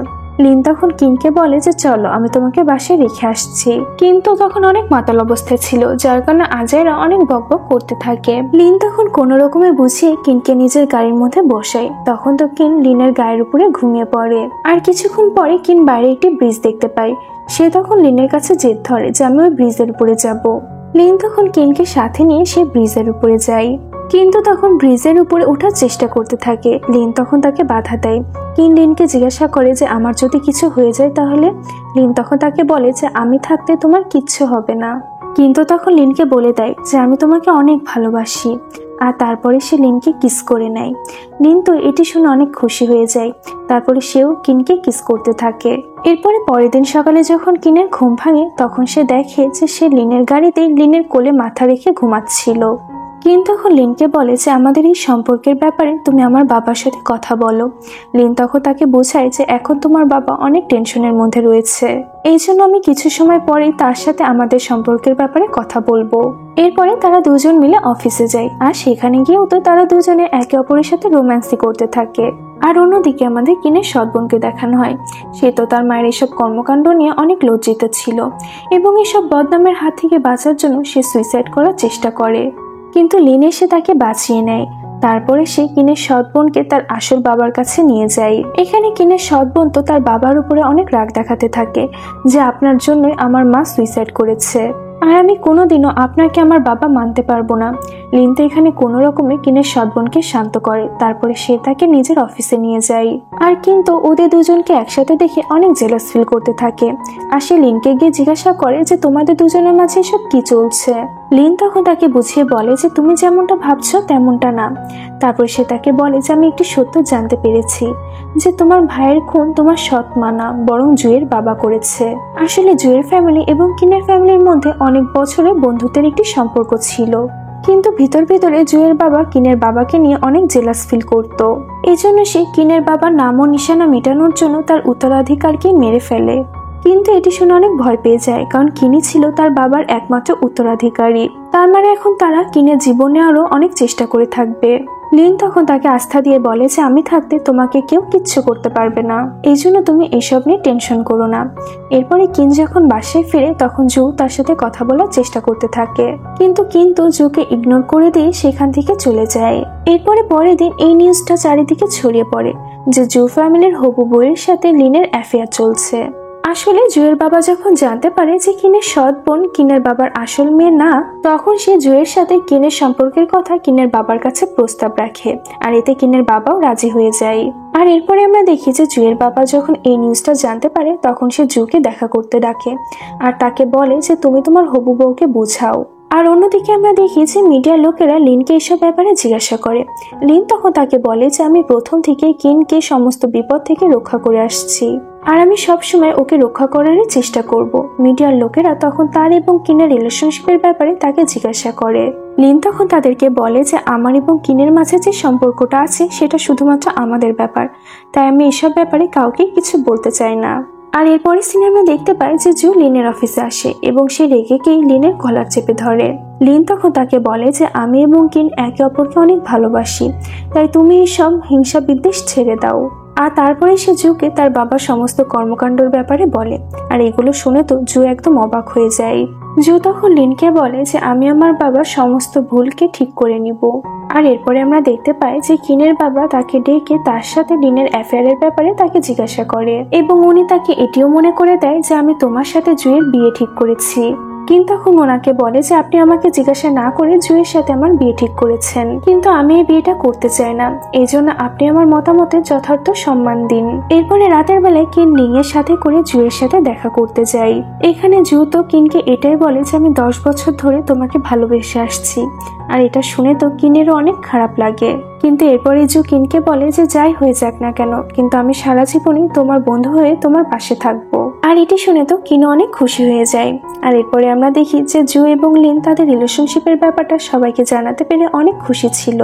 লিন তখন কিনকে বলে যে চলো আমি তোমাকে বাসায় রেখে আসছি। কিন্তু তখন অনেক মাতাল অবস্থায় ছিল, যার কারণে আজাইরা অনেক বকবক করতে থাকে। লিন তখন কোনো রকমে বুঝিয়ে কিনকে নিজের গাড়ির মধ্যে বসায়। তখন তো কিন লিনের গায়ের উপরে ঘুমিয়ে পড়ে। আর কিছুক্ষণ পরে কিন বাইরে একটি ব্রিজ দেখতে পায়। সে তখন লিনের কাছে জেদ ধরে যে আমি ওই ব্রিজের উপরে যাব। লিন তখন কিনকে সাথে নিয়ে সে ব্রিজের উপরে যায়, কিন্তু তখন ব্রিজের উপরে ওঠার চেষ্টা করতে থাকে। লিন তখন তাকে বাধা দেয়। কিন লিনকে জিজ্ঞাসা করে যে আমার যদি কিছু হয়ে যায় তাহলে? লিন তখন তাকে বলে যে আমি থাকতে তোমার কিচ্ছু হবে না। কিন্তু তখন লিনকে বলে দেয় যে আমি তোমাকে অনেক ভালোবাসি। আর তারপরে সে লিনকে কিস করে নেয়। লিন তো এটি শুনে অনেক খুশি হয়ে যায়। তারপরে সেও কিনকে কিস করতে থাকে। এরপরে পরের দিন সকালে যখন কিনের ঘুম ভাঙে তখন সে দেখে যে সে লিনের গাড়িতেই লিনের কোলে মাথা রেখে ঘুমাচ্ছিল। লিন তখন লিনকে বলে যে আমাদের এই সম্পর্কের ব্যাপারে তুমি আমার বাবার সাথে কথা বলো। লিন তখন তাকে বোঝায় যে এখন তোমার বাবা অনেক টেনশনের মধ্যে রয়েছে, এই জন্য আমি কিছু সময় পরেই তার সাথে আমাদের সম্পর্কের ব্যাপারে কথা বলবো। এরপরে তারা দুজন মিলে অফিসে যায়, আর সেখানে গিয়েও তো তারা দুজনে একে অপরের সাথে রোম্যান্সি করতে থাকে। আর অন্যদিকে আমাদের কিনের সৎ বোনকে দেখানো হয়। সে তো তার মায়ের এসব কর্মকাণ্ড নিয়ে অনেক লজ্জিত ছিল, এবং এসব বদনামের হাত থেকে বাঁচার জন্য সে সুইসাইড করার চেষ্টা করে, কিন্তু লিন এসে তাকে বাঁচিয়ে নেয়। তারপরে সে কিনের সৎ বোনকে তার আসল বাবার কাছে নিয়ে যায়। এখানে কিনের সৎ বোন তো তার বাবার উপরে অনেক রাগ দেখাতে থাকে যে আপনার জন্যই আমার মা সুইসাইড করেছে, আর আমি কোনোদিনও আপনাকে আমার বাবা মানতে পারবো না। লিন তো এখানে কোনো রকমে কিনের সৎ বোনকে শান্ত করে। তারপরে সে তাকে নিজের অফিসে নিয়ে যায়। আর কিন্তু ওদের দুজনকে একসাথে দেখে অনেক জেলাস ফিল করতে থাকে। আর সে লিনকে গিয়ে জিজ্ঞাসা করে যে তোমাদের দুজনের মাঝে এসব কি চলছে। লিন তখন তাকে বুঝিয়ে বলে যে তুমি যেমনটা ভাবছো তেমনটা না। তারপর সে তাকে বলে যে আমি একটি সত্য জানতে পেরেছি, যে তোমার ভাইয়ের খুন তোমার সৎ মা না, বরং জুয়ের বাবা করেছে। আসলে জুয়ের ফ্যামিলি এবং কিনের ফ্যামিলির মধ্যে অনেক বছরের বন্ধুত্বের একটি সম্পর্ক ছিল, কিন্তু ভিতর ভিতরে জুয়ের বাবা কিনের বাবাকে নিয়ে অনেক জেলাস ফিল করত। এই জন্য সে কিনের বাবার নাম ও নিশানা মেটানোর জন্য তার উত্তরাধিকারকে মেরে ফেলে। কিন্তু এটি শুনে অনেক ভয় পেয়ে যায়, কারণ কিনি ছিল তার বাবার একমাত্র উত্তরাধিকারী। তার মানে এখন তারা কিনের জীবনে আরো অনেক চেষ্টা করে থাকবে। লিন তখন তাকে আস্থা দিয়ে বলে যে আমি থাকতে তোমাকে কেউ কিচ্ছু করতে পারবে না, এই জন্য তুমি এসব নিয়ে টেনশন করো না। এরপরে কিন যখন বাসায় ফিরে তখন জু তার সাথে কথা বলার চেষ্টা করতে থাকে, কিন্তু জুকে ইগনোর করে দিয়ে সেখান থেকে চলে যায়। এরপরে পরের দিন এই নিউজটা চারিদিকে ছড়িয়ে পড়ে যে জু ফ্যামিলির হবু বউয়ের সাথে লিনের অ্যাফেয়ার চলছে। আসলে জুয়ের বাবা যখন জানতে পারে যে কিনের সৎ বোন কিনের বাবার আসল মেয়ে না, তখন সে জুয়ের সাথে কিনের সম্পর্কের কথা কিনের বাবার কাছে প্রস্তাব রাখে, আর এতে কিনের বাবাও রাজি হয়ে যায়। আর এরপরে আমরা দেখি যে জুয়ের বাবা যখন এই নিউজটা জানতে পারে তখন সে জুকে দেখা করতে ডাকে আর তাকে বলে যে তুমি তোমার হবু বউকে বোঝাও। আর অন্যদিকে আমরা দেখি যে মিডিয়ার লোকেরা লিনকে এসব ব্যাপারে জিজ্ঞাসা করে। লিন তখন তাকে বলে যে আমি প্রথম থেকে কিনকে সমস্ত বিপদ থেকে রক্ষা করে আসছি, আর আমি সবসময় ওকে রক্ষা করারই চেষ্টা করব। মিডিয়ার লোকেরা তখন তার এবং কিনের রিলেশনশিপের ব্যাপারে তাকে জিজ্ঞাসা করে। লিন তখন তাদেরকে বলে যে আমার এবং কিনের মাঝে যে সম্পর্কটা আছে সেটা শুধুমাত্র আমাদের ব্যাপার, তাই আমি এসব ব্যাপারে কাউকে কিছু বলতে চাই না। আর এরপরে সিনেমা দেখতে পাই যে জু লিনের অফিসে আসে এবং সে রেগে গিয়ে লিনের গলার চেপে ধরে। লিন তখন তাকে বলে যে আমি এবং কিন একে অপরকে অনেক ভালোবাসি, তাই তুমি এইসব হিংসা বিদ্বেষ ছেড়ে দাও। আর তারপরে সে জুকে তার বাবার সমস্ত কর্মকাণ্ডের ব্যাপারে বলে, আর এগুলো শুনে তো জু একদম অবাক হয়ে যায়। জু তখন লিনকে বলে যে আমি আমার বাবার সমস্ত ভুলকে ঠিক করে নিব। আর এরপরে আমরা দেখতে পাই যে কিনের বাবা তাকে ডেকে তার সাথে লিনের অ্যাফেয়ারের ব্যাপারে তাকে জিজ্ঞাসা করে এবং উনি তাকে এটিও মনে করে দেয় যে আমি তোমার সাথে জুয়ের বিয়ে ঠিক করেছি। কিন তখন ওনাকে বলে যে আপনি আমাকে জিজ্ঞাসা না করে জুয়ের সাথে আমার বিয়ে ঠিক করেছেন, কিন্তু আমি এই বিয়েটা করতে চাই না, এই জন্য আপনি আমার মতামতের যথার্থ সম্মান দিন। এরপরে রাতের বেলায় কিন লিং এর সাথে করে জুয়ের সাথে দেখা করতে যাই। এখানে জু তো কিনকে এটাই বলে যে আমি 10 বছর ধরে তোমাকে ভালোবেসে আসছি, আর এটা শুনে তো কিনেরও অনেক খারাপ লাগে। কিন্তু এরপরে জু কিনকে বলে যে যাই হয়ে যাক না কেন, কিন্তু আমি সারা জীবনই তোমার বন্ধু হয়ে তোমার পাশে থাকবো। আর এটি শুনে তো কিনো অনেক খুশি হয়ে যায়। আর এরপরে আমরা দেখি যে জু এবং লিন তাদের রিলেশনশিপের ব্যাপারটা সবাইকে জানাতে পেরে অনেক খুশি ছিল,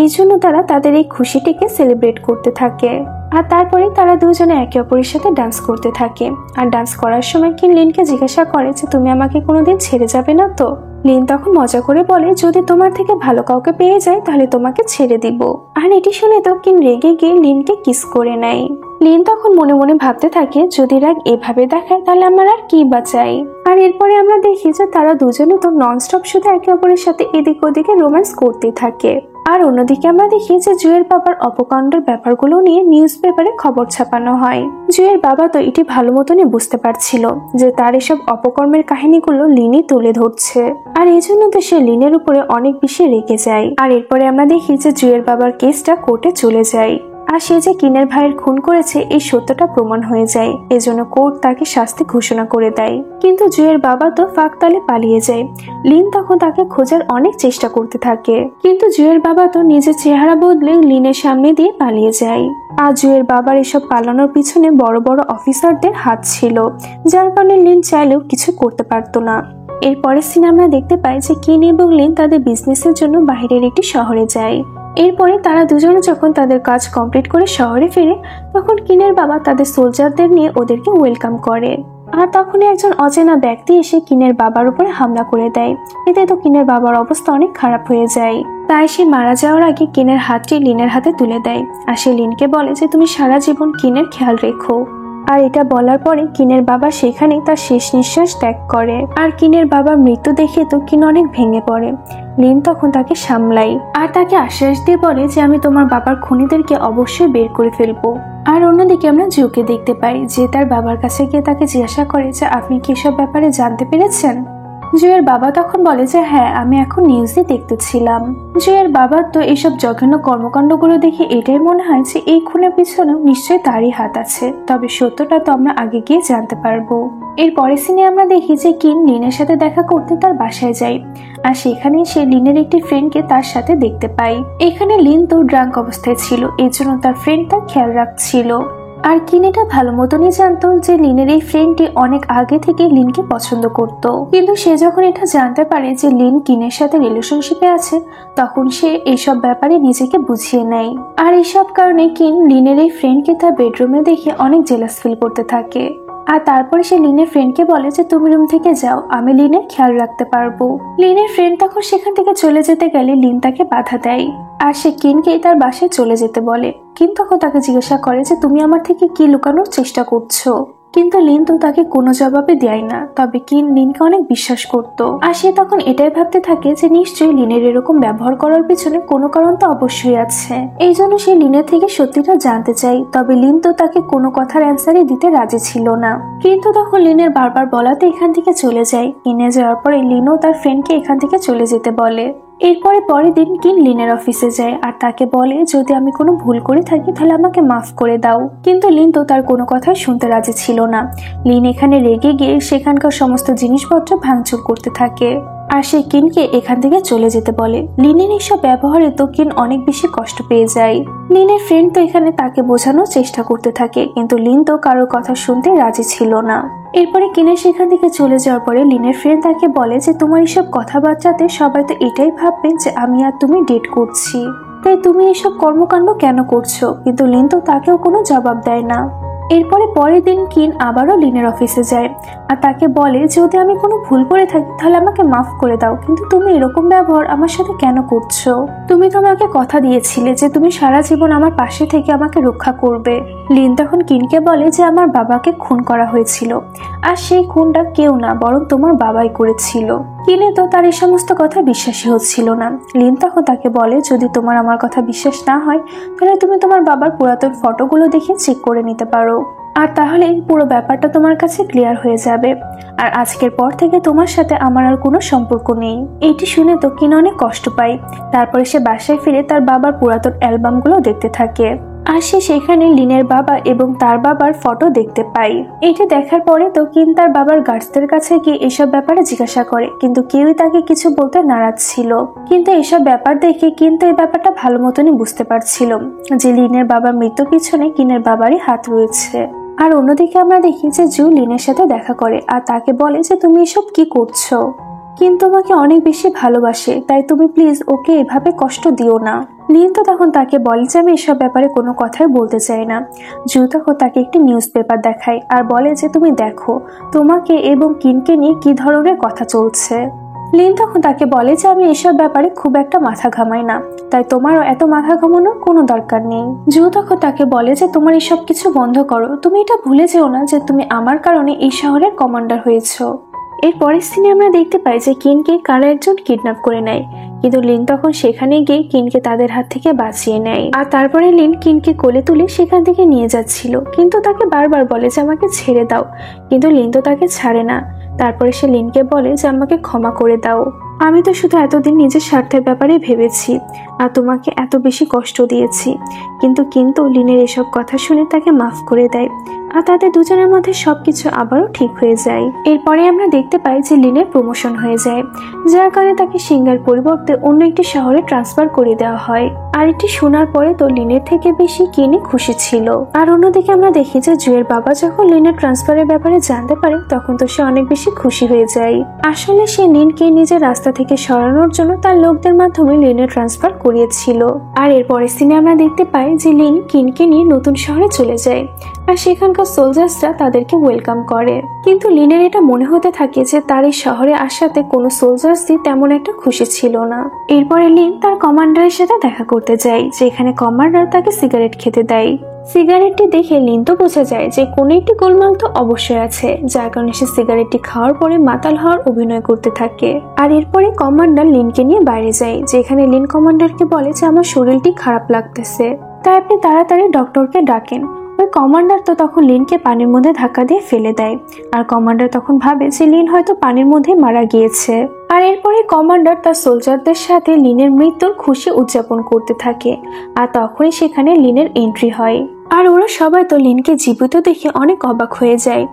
এই জন্য তারা তাদের এই খুশিটিকে সেলিব্রেট করতে থাকে। আর তারপরে তারা দুজনে একে অপরের সাথে ডান্স করতে থাকে। আর ডান্স করার সময় কিন লিনকে জিজ্ঞাসা করে যে তুমি আমাকে কোনোদিন ছেড়ে যাবে না তো। লিন তখন মজা করে বলে যদি তোমার থেকে ভালো কাউকে পেয়ে যায় তাহলে তোমাকে ছেড়ে দিব। আর এটি শুনে তো কিন রেগে গিয়ে লিনকে কিস করে নেয়। লিন তখন মনে মনে ভাবতে থাকে যদি রাগ এভাবে দেখায় তাহলে আমার আর কি বাঁচাই। আর এরপরে আমরা দেখি যে তারা দুজনে তো ননস্টপ শুধু একে অপরের সাথে এদিক ওদিকে রোম্যান্স করতেই থাকে। আর অন্যদিকে আমরা দেখি যে জুয়ের বাবার অপকাণ্ডের ব্যাপারগুলো নিয়ে নিউজ পেপারে খবর ছাপানো হয়। জুয়ের বাবা তো এটি ভালো মতনই বুঝতে পারছিল যে তার এসব অপকর্মের কাহিনীগুলো লিনই তুলে ধরছে, আর এই জন্য তো সে লিনের উপরে অনেক বেশি রেগে যায়। আর এরপরে আমরা দেখি যে জুয়ের বাবার কেসটা কোর্টে চলে যায়, আর সে যে কিনের ভাইয়ের খুন করেছে এই সত্যটা প্রমাণ হয়ে যায়। এজন্য কোর্ট তাকে শাস্তি ঘোষণা করে দেয়। কিন্তু জুয়ের বাবা তো ফাঁকতালে পালিয়ে যায়। লিন তখন তাকে খোঁজার অনেক চেষ্টা করতে থাকে, কিন্তু জুয়ের বাবা তো নিজের চেহারা বদলে লিনের সামনে দিয়ে পালিয়ে যায়। আর জুয়ের বাবার এসব পালানোর পিছনে বড় বড় অফিসারদের হাত ছিল, যার কারণে লিন চাইলেও কিছু করতে পারতো না। এরপরে সিনে আমরা দেখতে পাই যে কিন এবং লিন তাদের বিজনেসের জন্য বাইরের একটি শহরে যায়। এরপরে তারা দুজনে যখন তাদের কাজ কমপ্লিট করে শহরে ফিরে তখন কিনের বাবা তাদের সোলজারদের নিয়ে ওদেরকে ওয়েলকাম করে। আর তখনই একজন অচেনা ব্যক্তি এসে কিনের বাবার উপরে হামলা করে দেয়। এতে তো কিনের বাবার অবস্থা অনেক খারাপ হয়ে যায়। তাই সে মারা যাওয়ার আগে কিনের হাতটি লিনের হাতে তুলে দেয়, আর সে লিনকে বলে যে তুমি সারা জীবন কিনের খেয়াল রেখো। আর এটা বলার পরে কিনের বাবা সেখানে তার শেষ নিঃশ্বাস ত্যাগ করে। আর কিনের বাবার মৃত্যু দেখে তো কিন অনেক ভেঙে পড়ে। লিন তখন তাকে সামলায় আর তাকে আশ্বাস দিয়ে বলে যে আমি তোমার বাবার খুনিদেরকে অবশ্যই বের করে ফেলবো। আর অন্যদিকে আমরা জুকে দেখতে পাই যে তার বাবার কাছে গিয়ে তাকে জিজ্ঞাসা করে যে আপনি কি এসব ব্যাপারে জানতে পেরেছেন। জুয়ের বাবা তখন বলে যে হ্যাঁ, আমি এখন নিউজে দেখতেছিলাম। জুয়ের বাবার তো এইসব জঘন্য কর্মকাণ্ডগুলো দেখে এটাই মনে হয় যে এই খুনের পিছনেও নিশ্চয়ই তারই হাত আছে, তবে সত্যটা তো আমরা আগে গিয়ে জানতে পারবো। এর পরের সিনে আমরা দেখি যে কিন লিনের সাথে দেখা করতে তার বাসায় যায়, আর সেখানে সে লিনের একটি ফ্রেন্ডকে তার সাথে দেখতে পায়। এখানে লিন তো ড্রাঙ্ক অবস্থায় ছিল, এই জন্য তার ফ্রেন্ড তার খেয়াল রাখছিল। আর কিন এটা ভালো মতনই জানতো যে লিনের এই ফ্রেন্ডটি অনেক আগে থেকে লিনকে পছন্দ করত, কিন্তু সে যখন এটা জানতে পারে যে লিন কিনের সাথে রিলেশনশিপে আছে তখন সে এইসব ব্যাপারে নিজেকে বুঝিয়ে নেয়। আর এইসব কারণে কিন লিনের এই ফ্রেন্ডকে তার বেডরুমে দেখে অনেক জেলাস ফিল করতে থাকে। আর তারপরে সে লিনের ফ্রেন্ডকে বলে যে তুমি রুম থেকে যাও, আমি লিনের খেয়াল রাখতে পারবো। লিনের ফ্রেন্ড তখন সেখান থেকে চলে যেতে গেলে লিন তাকে বাধা দেয় আর সে কিনকে তার বাসায় চলে যেতে বলে। কিন তখন তাকে জিজ্ঞাসা করে যে তুমি আমার থেকে কি লুকানোর চেষ্টা করছো, কিন্তু লিন তো তাকে কোনো জবাবই দেয় না। তবে কিন লিনকে অনেক বিশ্বাস করত আর সে তখন এটাই ভাবতে থাকে যে নিশ্চয়ই লিনের এরকম ব্যবহার করার পিছনে কোনো কারণ তো অবশ্যই আছে। এই জন্য সে লিনের থেকে সত্যিটা জানতে চায়। তবে লিন তো তাকে কোনো কথার অ্যান্সারই দিতে রাজি ছিল না। কিন্তু তখন লিনের বারবার বলাতে এখান থেকে চলে যায়। কিনে যাওয়ার পরে লিনও তার ফ্রেন্ডকে এখান থেকে চলে যেতে বলে। এরপরে পরের দিন কিন লিনের অফিসে যায় আর তাকে বলে যদি আমি কোনো ভুল করে থাকি তাহলে আমাকে মাফ করে দাও। কিন্তু লিন তো তার কোনো কথাই শুনতে রাজি ছিল না। লিন এখানে রেগে গিয়ে সেখানকার সমস্ত জিনিসপত্র ভাঙচুর করতে থাকে আর সে কিনকে এখান থেকে চলে যেতে বলে। লিনের এইসব ব্যবহারে তো কিন অনেক বেশি কষ্ট পেয়ে যায়। লিনের ফ্রেন্ড তো এখানে তাকে বোঝানোর চেষ্টা করতে থাকে, কিন্তু লিন তো কারোর কথা শুনতে রাজি ছিল না। এরপরে কিনে সেখান থেকে চলে যাওয়ার পরে লিনের ফ্রেন্ড তাকে বলে যে তোমার এইসব কথাবার্তাতে সবাই তো এটাই ভাববে যে আমি আর তুমি ডেট করছি, তাই তুমি এসব কর্মকাণ্ড কেন করছো। কিন্তু লিন তো তাকেও কোনো জবাব দেয় না। এরপরে পরের দিন কিন আবারও লিনের অফিসে যায় আর তাকে বলে যদি আমি কোনো ভুল করে থাকি তাহলে আমাকে মাফ করে দাও, কিন্তু তুমি এরকম ব্যবহার আমার সাথে কেন করছো। তুমি তো আমাকে কথা দিয়েছিলে যে তুমি সারা জীবন আমার পাশে থেকে আমাকে রক্ষা করবে। লিন তখন কিনকে বলে যে আমার বাবাকে খুন করা হয়েছিল আর সেই খুনটা কেউ না বরং তোমার বাবাই করেছিল। কিনে তো তার এই সমস্ত কথা বিশ্বাসই হচ্ছিল না। লিন তখন তাকে বলে যদি তোমার আমার কথা বিশ্বাস না হয় তাহলে তুমি তোমার বাবার পুরাতন ফটোগুলো দেখে চেক করে নিতে পারো, আর তাহলে পুরো ব্যাপারটা তোমার কাছে ক্লিয়ার হয়ে যাবে। আর আজকের পর থেকে তোমার সাথে আমার আর কোনো সম্পর্ক নেই। এইটি শুনে তো কিন অনেক কষ্ট পায়। তারপরে সে বাসায় ফিরে তার বাবার পুরাতন অ্যালবামগুলো দেখতে থাকে আর সে সেখানে লিনের বাবা এবং তার বাবার ফটো দেখতে পায়। এটি দেখার পরে তো কিন তার বাবার গার্ডসদের কাছে গিয়ে এসব ব্যাপারে জিজ্ঞাসা করে, কিন্তু কেউই তাকে কিছু বলতে নারাজ ছিল। কিন্তু এসব ব্যাপার দেখে কিন্তু এই ব্যাপারটা ভালো মতনই বুঝতে পারছিল যে লিনের বাবার মৃত্যুর পিছনে কিনের বাবারই হাত রয়েছে। আর অন্যদিকে আমরা দেখি যে জু লিনের সাথে দেখা করে আর তাকে বলে যে তুমি এসব কি করছো, কিন্তু আমাকে অনেক বেশি ভালোবাসে, তাই তুমি প্লিজ ওকে এভাবে কষ্ট দিও না। লিন তো তখন তাকে বলে যে আমি এসব ব্যাপারে কোনো কথাই বলতে চাই না। জু তখন তাকে একটি নিউজ পেপার দেখায় আর বলে যে তুমি দেখো তোমাকে এবং কিনকে নিয়ে কি ধরনের কথা চলছে। লিন তখন তাকে বলে যে আমি এসব ব্যাপারে খুব একটা মাথা ঘামাই না, তাই তোমারও এত মাথা ঘামানোর কোনো দরকার নেই। জু তখন তাকে বলে যে তোমার এসব কিছু বন্ধ করো, তুমি এটা ভুলে যেও না যে তুমি আমার কারণে এই শহরের কমান্ডার হয়েছো। এর পরের সিনে আমরা দেখতে পাই যে কিনকে কারা একজন কিডন্যাপ করে নেয়, কিন্তু লিন তখন সেখানে গিয়ে কিনকে তাদের হাত থেকে বাঁচিয়ে নেয়। আর তারপরে লিন কিনকে কোলে তুলে সেখান থেকে নিয়ে যাচ্ছিল, কিন্তু তাকে বারবার বলে যে আমাকে ছেড়ে দাও, কিন্তু লিন তো তাকে ছাড়ে না। তারপরে সে লিনকে বলে যে আমাকে ক্ষমা করে দাও, আমি তো শুধু এতদিন নিজের স্বার্থের ব্যাপারে ভেবেছি আর তোমাকে এত বেশি কষ্ট দিয়েছি। কিন্তু লিনের এসব কথা শুনে তাকে মাফ করে দেয় আর তাদের দুজনের মধ্যে সবকিছু আবারও ঠিক হয়ে যায়। এরপরে আমরা দেখতে পাই যে লিনের প্রমোশন হয়ে যায়, যার কারণে তাকে সিঙ্গার পরিবর্তে অন্য একটি শহরে ট্রান্সফার করে দেওয়া হয়। আর এটি শোনার পরে তো লিনের থেকে বেশি কিনি খুশি ছিল। আর অন্যদিকে আমরা দেখি যে জুয়ের বাবা যখন লিনের ট্রান্সফারের ব্যাপারে জানতে পারে তখন তো সে অনেক বেশি খুশি হয়ে যায়। আসলে সে লিনকে নিজের রাস্তা থেকে সরানোর জন্য তার লোকদের মাধ্যমে লিনের ট্রান্সফার করিয়েছিল। আর এরপরের সিনে আমরা দেখতে পাই যে লিন কিনকে নিয়ে নতুন শহরে চলে যায় আর সেখানকার সোলজার্সরা তাদেরকে ওয়েলকাম করে। কিন্তু লিনের এটা মনে হতে থাকে যে তার এই শহরে আসাতে কোনো সোলজার্সই তেমন একটা খুশি ছিল না। এরপরে লিন তার কমান্ডারের সাথে দেখা করতে যায়, যেখানে কমান্ডার তাকে সিগারেট খেতে দেয়। সিগারেটটি দেখে লিন তো বোঝা যায় যে কোনো একটি গোলমাল তো অবশ্যই আছে, যার কারণে সে সিগারেটটি খাওয়ার পরে মাতাল হওয়ার অভিনয় করতে থাকে। আর এরপরে কমান্ডার লিনকে নিয়ে বাইরে যায়, যেখানে লিন কমান্ডারকে বলে যে আমার শরীরটি খারাপ লাগতেছে, তাই আপনি তাড়াতাড়ি ডক্টরকে ডাকেন। ওই কমান্ডার তো তখন লিনকে পানির মধ্যে ধাক্কা দিয়ে ফেলে দেয় আর কমান্ডার তখন ভাবে যে লিন হয়তো পানির মধ্যে মারা গিয়েছে। আর এরপরে কমান্ডার তার সোলজারদের সাথে লিনের মৃত্যুর খুশি উদযাপন করতে থাকে আর তখনই সেখানে লিনের এন্ট্রি হয়। আর ওরা সবাই তো লিনকে জীবিত দেখে অনেক অবাক হয়ে যায়।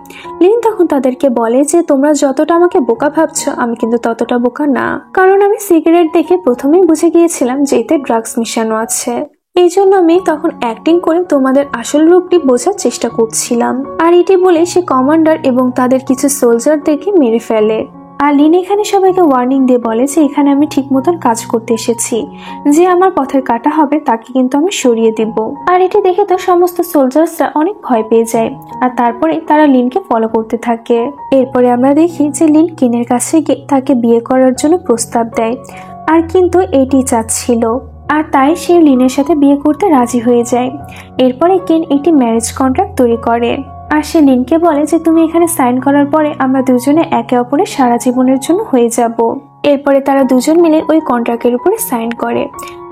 লিন তখন তাদেরকে বলে যে তোমরা যতটা আমাকে বোকা ভাবছো আমি কিন্তু ততটা বোকা না, কারণ আমি সিগারেট দেখে প্রথমেই বুঝে গিয়েছিলাম যে এতে ড্রাগস মিশানো আছে। এই জন্য আমি তখন অ্যাক্টিং করে তোমাদের আসল রূপটি বোঝার চেষ্টা করছিলাম। আর এটি বলে সে কমান্ডার এবং তাদের কিছু সোলজারদেরকে মেরে ফেলে। আর লিন এখানে সবাইকে ওয়ার্নিং দিয়ে বলে যে এখানে আমি ঠিক মতন কাজ করতে এসেছি, যে আমার পথের কাটা হবে তাকে কিন্তু আমি সরিয়ে দিব। আর এটি দেখে তো সমস্ত সোলজার্সরা অনেক ভয় পেয়ে যায়, আর তারপরে তারা লিনকে ফলো করতে থাকে। এরপরে আমরা দেখি যে লিন কিনের কাছে গিয়ে তাকে বিয়ে করার জন্য প্রস্তাব দেয়, আর কিন্তু এটি চাচ্ছিল, আর তাই সে লিনের সাথে বিয়ে করতে রাজি হয়ে যায়। এরপরে কিন একটি ম্যারেজ কন্ট্রাক্ট তৈরি করে, আর সে লিনকে বলে যে তুমি এখানে সাইন করার পরে আমরা দুজনে একে অপরের সারা জীবনের জন্য হয়ে যাব। এরপরে তারা দুজন মিলে ওই কন্ট্রাক্টের উপরে সাইন করে,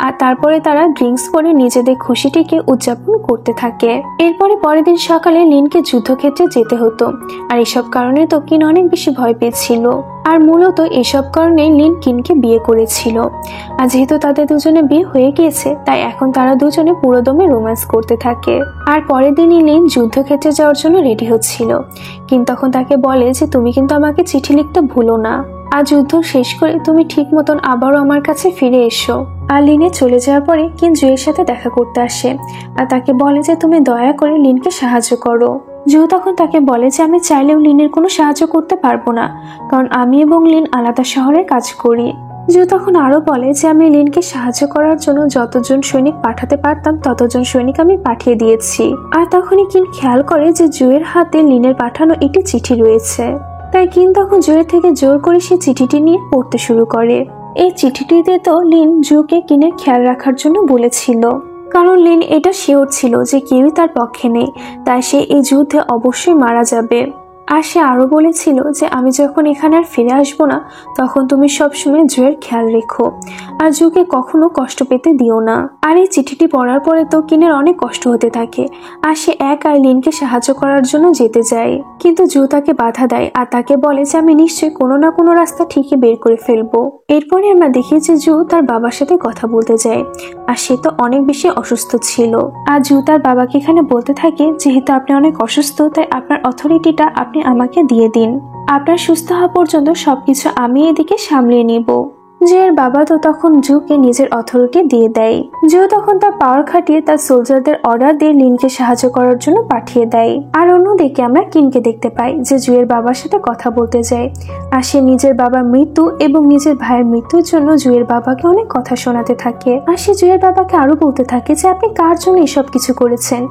আর তারপরে তারা ড্রিঙ্কস করে নিজেদের খুশিটিকে উদযাপন করতে থাকে। এরপরে পরের দিন সকালে লিনকে যুদ্ধক্ষেত্রে যেতে হতো, আর এসব কারণে তো কিন অনেক বেশি ভয় পেয়েছিল। আর মূলত এসব কারণে লিন কিনকে বিয়ে করেছিল। আর যেহেতু তাদের দুজনে বিয়ে হয়ে গিয়েছে, তাই এখন তারা দুজনে পুরোদমে রোম্যান্স করতে থাকে। আর পরের দিনই লিন যুদ্ধক্ষেত্রে যাওয়ার জন্য রেডি হচ্ছিল, কিন তখন তাকে বলে যে তুমি কিন্তু আমাকে চিঠি লিখতে ভুলো না, আর যুদ্ধ শেষ করে তুমি ঠিক মতন আবারও আমার কাছে ফিরে এসো। আর লিনে চলে যাওয়ার পরে কিন জুয়ের সাথে দেখা করতে আসে, আর তাকে বলে যে তুমি দয়া করে লিনকে সাহায্য করো। জু তখন তাকে বলে যে আমি চাইলেও লিনের কোনো সাহায্য করতে পারবো না, কারণ আমি এবং লিন আলাদা শহরে কাজ করি। জু তখন আরো বলে যে আমি লিনকে সাহায্য করার জন্য যতজন সৈনিক পাঠাতে পারতাম ততজন সৈনিক আমি পাঠিয়ে দিয়েছি। আর তখনই কিন খেয়াল করে যে জুয়ের হাতে লিনের পাঠানো একটি চিঠি রয়েছে, তাই কিন তখন জুয়ের থেকে জোর করে সে চিঠিটি নিয়ে পড়তে শুরু করে। এই চিঠিটিতে তো লিন জুকে কিনের খেয়াল রাখার জন্য বলেছিল, কারণ লিন এটা শিওর ছিল যে কেউই তার পক্ষে নেই, তাই সে এই যুদ্ধে অবশ্যই মারা যাবে। আর সে আরো বলেছিল যে আমি যখন এখানে আর ফিরে আসবো না, তখন তুমি সবসময় জুয়ের খেয়াল রেখো, আর জুকে কখনো কষ্ট পেতে দিও না। আর এই চিঠিটি পড়ার পরে তো কিনের অনেক কষ্ট হতে থাকে, আর সে একাই লিনকে সাহায্য করার জন্য যেতে যায়। কিন্তু জু তাকে বাধা দেয়, আর তাকে বলে যে আমি নিশ্চয়ই কোনো না কোনো রাস্তা ঠিকই বের করে ফেলবো। এরপরে আমরা দেখি যে জু তার বাবার সাথে কথা বলতে যায়, আর সে তো অনেক বেশি অসুস্থ ছিল। আর জু তার বাবাকে এখানে বলতে থাকে যেহেতু আপনি অনেক অসুস্থ, তাই আপনার অথরিটিটা আপনি আমাকে দিয়ে দিন, আপনার সুস্থ হওয়া পর্যন্ত সবকিছু আমি এদিকে সামলিয়ে নিব। জুয়ের বাবা তো তখন জুকে নিজের অথরিটি দিয়ে দেয়। জু তখন তার পাওয়ার খাটিয়ে তার সোলজারদের অর্ডার দিয়ে লিনকে সাহায্য করার জন্য পাঠিয়ে দেয়। আর অন্যদিকে আমরা কিনকে দেখতে পাই যে জুয়ের বাবার সাথে কথা বলতে যায়, আর সে নিজের বাবার মৃত্যু এবং নিজের ভাইয়ের মৃত্যুর জন্য জুয়ের বাবাকে অনেক কথা শোনাতে থাকে। আর সে জুয়ের বাবাকে আরো বলতে থাকে যে আপনি কার জন্য এসব কিছু করেছেন,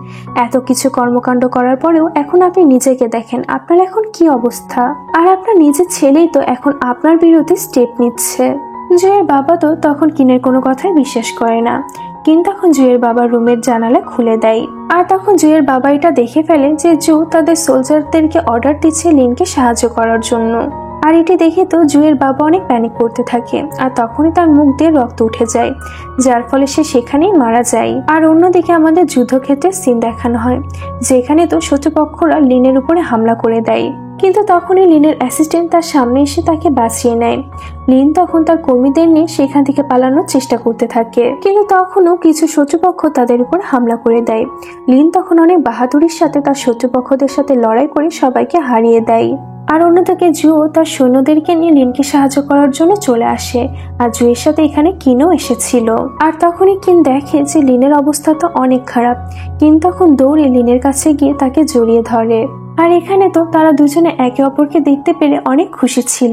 এত কিছু কর্মকাণ্ড করার পরেও এখন আপনি নিজেকে দেখেন আপনার এখন কি অবস্থা, আর আপনার নিজের ছেলেই তো এখন আপনার বিরুদ্ধে স্টেপ নিচ্ছে। জুয়ের বাবা তো তখন কিনের কোনো কথাই বিশ্বাস করে না। কিন তখন জুয়ের বাবার রুমের জানালা খুলে দেয়, আর তখন জুয়ের বাবা এটা দেখে ফেলে যে জু তাদের সোলজারদেরকে অর্ডার দিচ্ছে লিনকে সাহায্য করার জন্য। আর এটি দেখে তো জুয়ের বাবা অনেক প্যানিক করতে থাকে, আর তখনই তার মুখ দিয়ে রক্ত উঠে যায়, যার ফলে সে সেখানেই মারা যায়। আর অন্যদিকে আমাদের যুদ্ধক্ষেত্রের সিন দেখানো হয়, যেখানে তো শত্রুপক্ষরা লিনের উপরে হামলা করে দেয়, কিন্তু তখনই লিনের অ্যাসিস্ট্যান্ট তার সামনে এসে তাকে বাঁচিয়ে নেয়। লিন তখন তার কর্মীদের নিয়ে সেখান থেকে পালানোর চেষ্টা করতে থাকে, কিন্তু তখনও কিছু শত্রুপক্ষ তাদের উপর হামলা করে দেয়। লিন তখন অনেক বাহাদুরির সাথে তার শত্রুপক্ষদের সাথে লড়াই করে সবাইকে হারিয়ে দেয়। আর অন্যদিকে জুও তার সৈন্যদেরকে নিয়ে লিনকে সাহায্য করার জন্য চলে আসে, আর জুয়ের সাথে এখানে কিনও এসেছিল। আর তখনই কিন দেখে যে লিনের অবস্থা তো অনেক খারাপ। কিন তখন দৌড়ে লিনের কাছে গিয়ে তাকে জড়িয়ে ধরে, আর এখানে তো তারা দুজনে একে অপরকে দেখতে পেরে অনেক খুশি ছিল,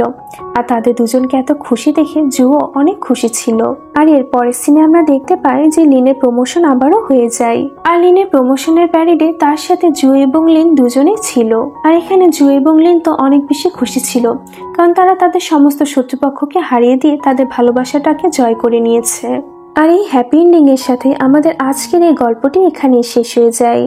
আর তাদের দুজনকে এত খুশি দেখে জুও অনেক খুশি ছিল। আর এর পরের সিনে আমরা দেখতে পাই যে লিনের প্রমোশন আবারও হয়ে যায়, আর লিনের প্রমোশনের প্যারেডে তার সাথে জু এবং লিন দুজনেই ছিল। আর এখানে জু এবং লিন তো অনেক বেশি খুশি ছিল, কারণ তারা তাদের সমস্ত শত্রুপক্ষকে হারিয়ে দিয়ে তাদের ভালোবাসাটাকে জয় করে নিয়েছে। আর এই হ্যাপি এন্ডিং এর সাথে আমাদের আজকের এই গল্পটি এখানেই শেষ হয়ে যায়।